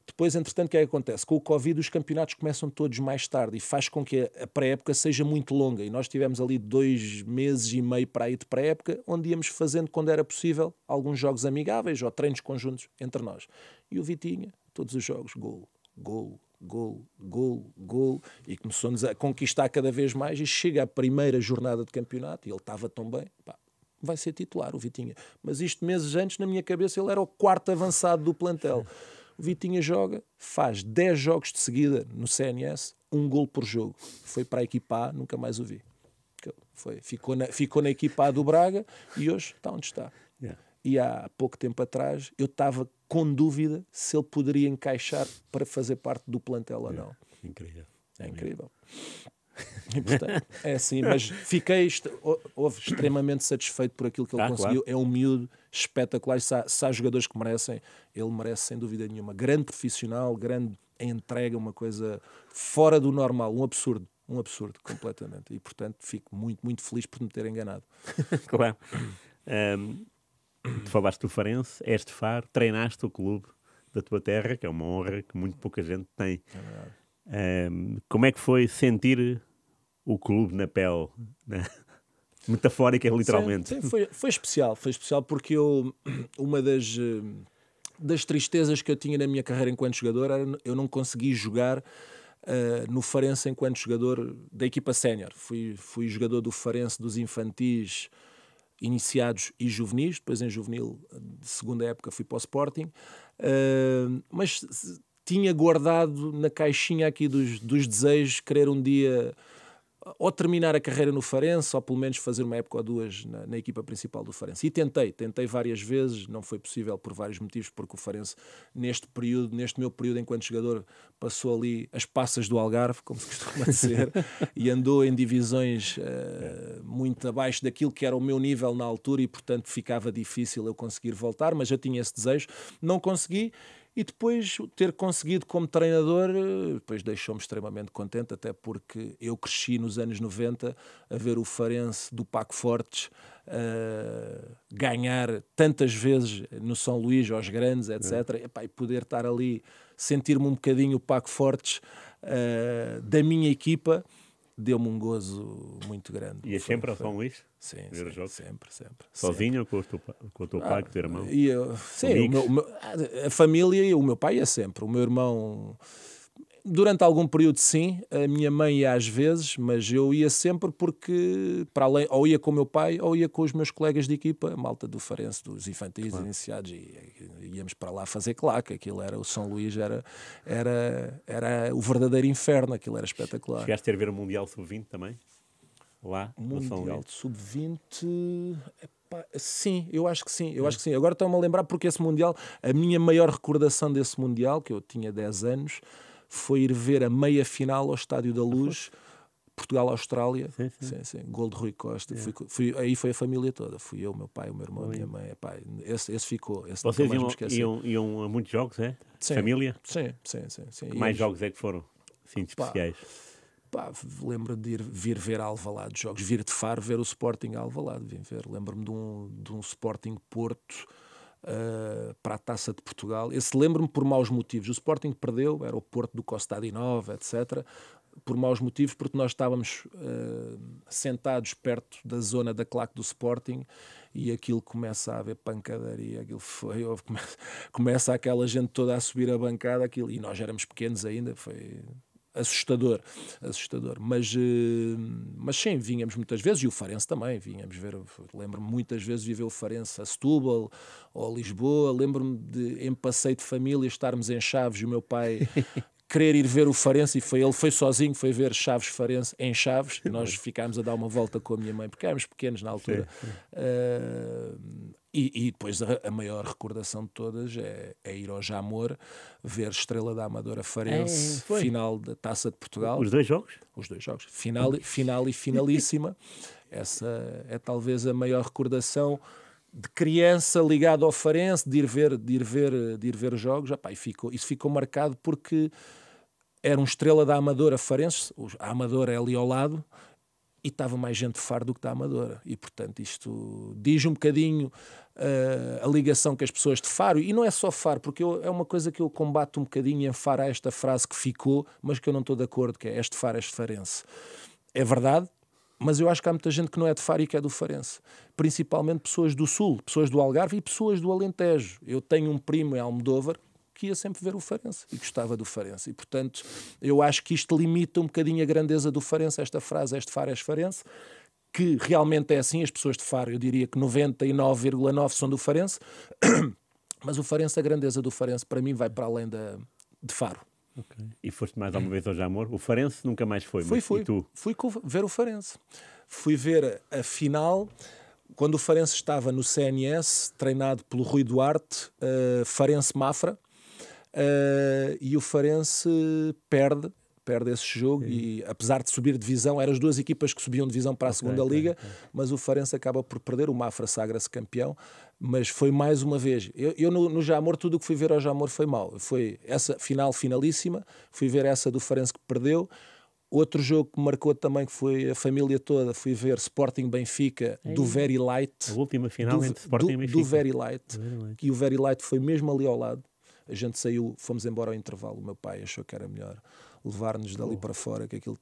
Depois, entretanto, o que é que acontece? Com o Covid, os campeonatos começam todos mais tarde e faz com que a pré-época seja muito longa. E nós tivemos ali 2 meses e meio para ir de pré-época, onde íamos fazendo, quando era possível, alguns jogos amigáveis ou treinos conjuntos entre nós. E o Vitinha, todos os jogos, gol, gol, gol, gol, gol, e começou-nos a conquistar cada vez mais e chega à primeira jornada de campeonato e ele estava tão bem, pá, vai ser titular o Vitinha. Mas isto meses antes, na minha cabeça, ele era o 4º avançado do plantel. O Vitinha joga, faz 10 jogos de seguida no CNS, 1 gol por jogo. Foi para a equipa A, nunca mais o vi. Ficou na equipa A do Braga e hoje está onde está. Yeah. E há pouco tempo atrás eu estava com dúvida se ele poderia encaixar para fazer parte do plantel ou não. Incrível. É incrível. E, portanto, é assim, mas fiquei extremamente satisfeito por aquilo que ele conseguiu. Claro. É um miúdo espetacular. Se há jogadores que merecem, ele merece sem dúvida nenhuma. Grande profissional, grande entrega, uma coisa fora do normal, um absurdo completamente. E portanto fico muito, muito feliz por me ter enganado. Claro. Tu falaste do Farense, és de Faro, treinaste o clube da tua terra, que é uma honra que muito pouca gente tem. É verdade. Como é que foi sentir o clube na pele, né? Metafórica, literalmente? Sim, foi especial porque uma das tristezas que eu tinha na minha carreira enquanto jogador era eu não conseguir jogar no Farense enquanto jogador da equipa sénior. Fui jogador do Farense dos infantis iniciados e juvenis, depois em juvenil de segunda época fui para o Sporting, mas tinha guardado na caixinha aqui dos desejos querer um dia ou terminar a carreira no Farense ou pelo menos fazer uma época ou duas na equipa principal do Farense. E tentei várias vezes, não foi possível por vários motivos, porque o Farense neste meu período enquanto jogador passou ali as passas do Algarve, como se costuma dizer, e andou em divisões muito abaixo daquilo que era o meu nível na altura e portanto ficava difícil eu conseguir voltar, mas eu tinha esse desejo, não consegui. E depois ter conseguido como treinador, depois deixou-me extremamente contente, até porque eu cresci nos anos 90 a ver o Farense do Paco Fortes ganhar tantas vezes no São Luís, aos grandes, etc. E poder estar ali, sentir-me um bocadinho o Paco Fortes da minha equipa, deu-me um gozo muito grande. Ias sempre ao São Luís? Sim, sempre. Sozinho ou com o teu pai, com o teu irmão? Sim, a família e o meu pai ia sempre. O meu irmão, durante algum período sim, a minha mãe ia às vezes, mas eu ia sempre porque, para além, ou ia com o meu pai ou ia com os meus colegas de equipa, a malta do Farense, dos infantis, claro, iniciados, e íamos para lá fazer claque. Aquilo era, o São Luís era o verdadeiro inferno, aquilo era espetacular. Chegaste a ver o Mundial Sub-20 também? Lá no São Luís? Mundial Sub-20... Sim, eu acho que sim. Agora estou-me a lembrar porque esse Mundial, a minha maior recordação desse Mundial, que eu tinha 10 anos, foi ir ver a meia-final ao Estádio da Luz, Portugal-Austrália. Sim. Gol de Rui Costa. Aí foi a família toda. Fui eu, meu pai, o meu irmão, a minha mãe. Esse ficou. Esse vocês iam a muitos jogos, é? Sim. Família? Sim. Que mais jogos é que foram? Sim, especiais. Lembro de vir ver a Alvalade jogos, vir de Faro ver o Sporting a Alvalade, lembro-me de um Sporting Porto para a Taça de Portugal. Esse lembro-me por maus motivos. O Sporting perdeu, era o Porto do Costadinova, etc., por maus motivos, porque nós estávamos sentados perto da zona da claque do Sporting e aquilo começa a haver pancadaria, começa aquela gente toda a subir a bancada, e nós éramos pequenos ainda, foi... assustador, mas sim, vínhamos muitas vezes, e o Farense também, vínhamos ver, lembro-me muitas vezes de viver o Farense a Setúbal ou a Lisboa, lembro-me de, em passeio de família, estarmos em Chaves e o meu pai querer ir ver o Farense, e ele foi sozinho, foi ver Chaves-Farense em Chaves, e nós ficámos a dar uma volta com a minha mãe, porque éramos pequenos na altura. E depois a maior recordação de todas é ir ao Jamor, ver Estrela da Amadora Farense, final da Taça de Portugal. Os dois jogos? Os dois jogos. Final e finalíssima. Essa é talvez a maior recordação de criança ligado ao Farense, de ir ver os jogos. Isso ficou marcado porque era um Estrela da Amadora Farense, a Amadora é ali ao lado, e estava mais gente de Faro do que da Amadora. E, portanto, isto diz um bocadinho a ligação que as pessoas de Faro, e não é só Faro, porque é uma coisa que eu combato um bocadinho em Faro, a esta frase que ficou, mas que eu não estou de acordo, que é este Faro, este farense. É verdade, mas eu acho que há muita gente que não é de Faro e que é do Farense. Principalmente pessoas do Sul, pessoas do Algarve e pessoas do Alentejo. Eu tenho um primo em Almodóvar que ia sempre ver o Farense e gostava do Farense. E, portanto, eu acho que isto limita um bocadinho a grandeza do Farense, esta frase, este Faro, este Farense, que realmente é assim. As pessoas de Faro, eu diria que 99,9% são do Farense, mas o Farense, a grandeza do Farense, para mim, vai para além de Faro. Okay. E foste mais alguma vez ao Jamor? O Farense nunca mais foi, Fui. E tu? Fui ver o Farense. Fui ver a final, quando o Farense estava no CNS, treinado pelo Rui Duarte, Farense-Mafra, e o Farense perde esse jogo, e apesar de subir de divisão, eram as duas equipas que subiam de divisão para a segunda liga, mas o Farense acaba por perder, o Mafra sagra-se campeão, mas foi mais uma vez. Eu no Jamor, tudo o que fui ver ao Jamor foi mau. Foi essa final finalíssima, fui ver essa do Farense que perdeu. Outro jogo que marcou também, que foi a família toda, fui ver Sporting Benfica, do Very Light. A última final entre Sporting e Benfica. Do Very Light. E o Very Light foi mesmo ali ao lado. A gente saiu, fomos embora ao intervalo. O meu pai achou que era melhor levar-nos dali para fora, que aquilo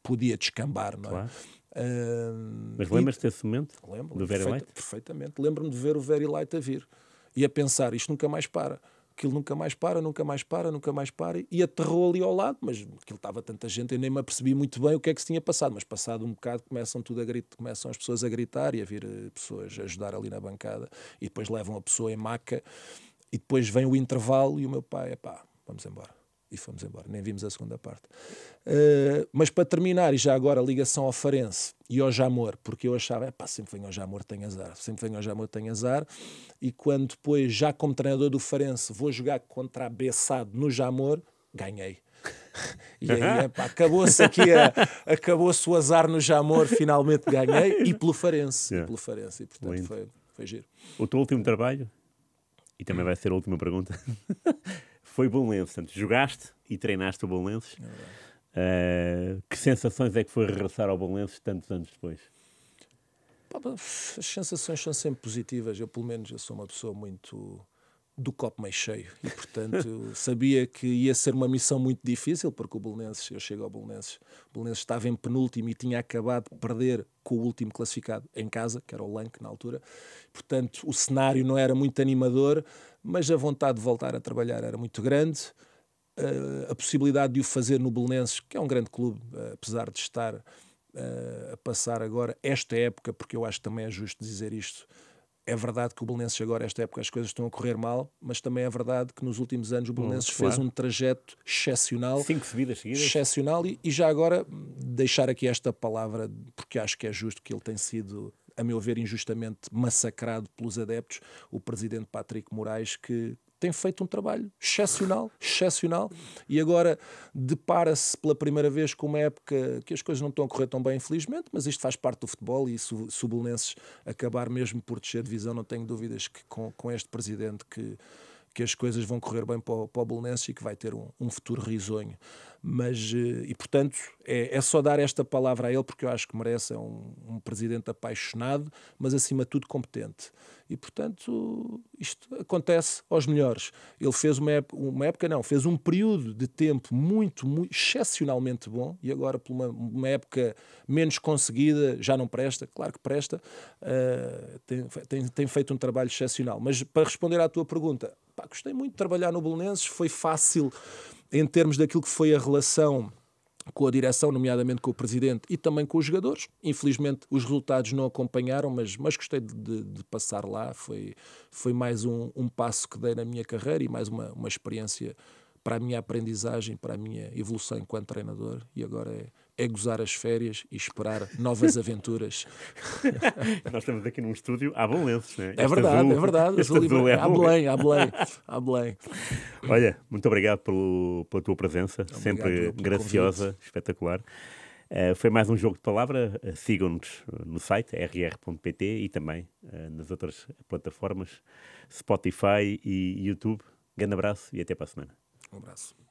podia descambar, não é? Claro. Mas lembras-te desse momento? Lembro, do Very Light? Perfeitamente. Lembro-me de ver o Very Light a vir e a pensar, isto nunca mais para. Aquilo nunca mais para, e aterrou ali ao lado, mas aquilo estava tanta gente, eu nem me apercebi muito bem o que é que se tinha passado, mas passado um bocado começam as pessoas a gritar e a vir pessoas a ajudar ali na bancada, e depois levam a pessoa em maca, e depois vem o intervalo e o meu pai, vamos embora. E fomos embora, nem vimos a segunda parte. Mas para terminar, e já agora a ligação ao Farense e ao Jamor, porque eu achava, sempre venho ao Jamor, tenho azar, e quando depois, já como treinador do Farense, vou jogar contra a Bessade no Jamor, ganhei. E aí, acabou-se o azar no Jamor, finalmente ganhei, e pelo Farense, e portanto foi giro. O teu último trabalho, e também vai ser a última pergunta, foi Belenenses. Portanto, jogaste e treinaste o Belenenses. Que sensações é que foi regressar ao Belenenses tantos anos depois? As sensações são sempre positivas. Eu, pelo menos, sou uma pessoa muito do copo meio cheio. E, portanto, sabia que ia ser uma missão muito difícil, porque o Belenenses, eu chego ao Belenenses, o Belenenses estava em penúltimo e tinha acabado de perder com o último classificado em casa, que era o Lanque na altura. Portanto, o cenário não era muito animador, mas a vontade de voltar a trabalhar era muito grande. A possibilidade de o fazer no Belenenses, que é um grande clube, apesar de estar a passar agora esta época, porque eu acho que também é justo dizer isto, é verdade que o Belenenses agora, esta época, as coisas estão a correr mal, mas também é verdade que nos últimos anos o Belenenses fez um trajeto excepcional. 5 subidas seguidas. Excepcional, e já agora deixar aqui esta palavra, porque acho que é justo, que ele tem sido, a meu ver, injustamente massacrado pelos adeptos, o presidente Patrick Moraes, que tem feito um trabalho excepcional, e agora depara-se pela primeira vez com uma época que as coisas não estão a correr tão bem, infelizmente, mas isto faz parte do futebol, e se o Belenenses acabar mesmo por descer de divisão, não tenho dúvidas que com este presidente que as coisas vão correr bem para o Belenenses e que vai ter um futuro risonho. Mas, e portanto, é só dar esta palavra a ele, porque eu acho que merece. É um presidente apaixonado, mas acima de tudo competente. E portanto, isto acontece aos melhores. Ele fez fez um período de tempo muito excepcionalmente bom, e agora por uma época menos conseguida, já não presta, claro que presta, tem feito um trabalho excepcional. Mas para responder à tua pergunta, gostei muito de trabalhar no Belenenses, foi fácil em termos daquilo que foi a relação com a direção, nomeadamente com o presidente e também com os jogadores. Infelizmente os resultados não acompanharam, mas gostei de passar lá. Foi mais um passo que dei na minha carreira e mais uma experiência para a minha aprendizagem, para a minha evolução enquanto treinador, e agora é gozar as férias e esperar novas aventuras. Nós estamos aqui num estúdio à Belenenses, não é? É verdade. À Belém. Olha, muito obrigado pela tua presença, sempre graciosa, convite. Espetacular. Foi mais um jogo de palavra. Sigam-nos no site rr.pt e também nas outras plataformas Spotify e YouTube. Grande abraço e até para a semana. Um abraço.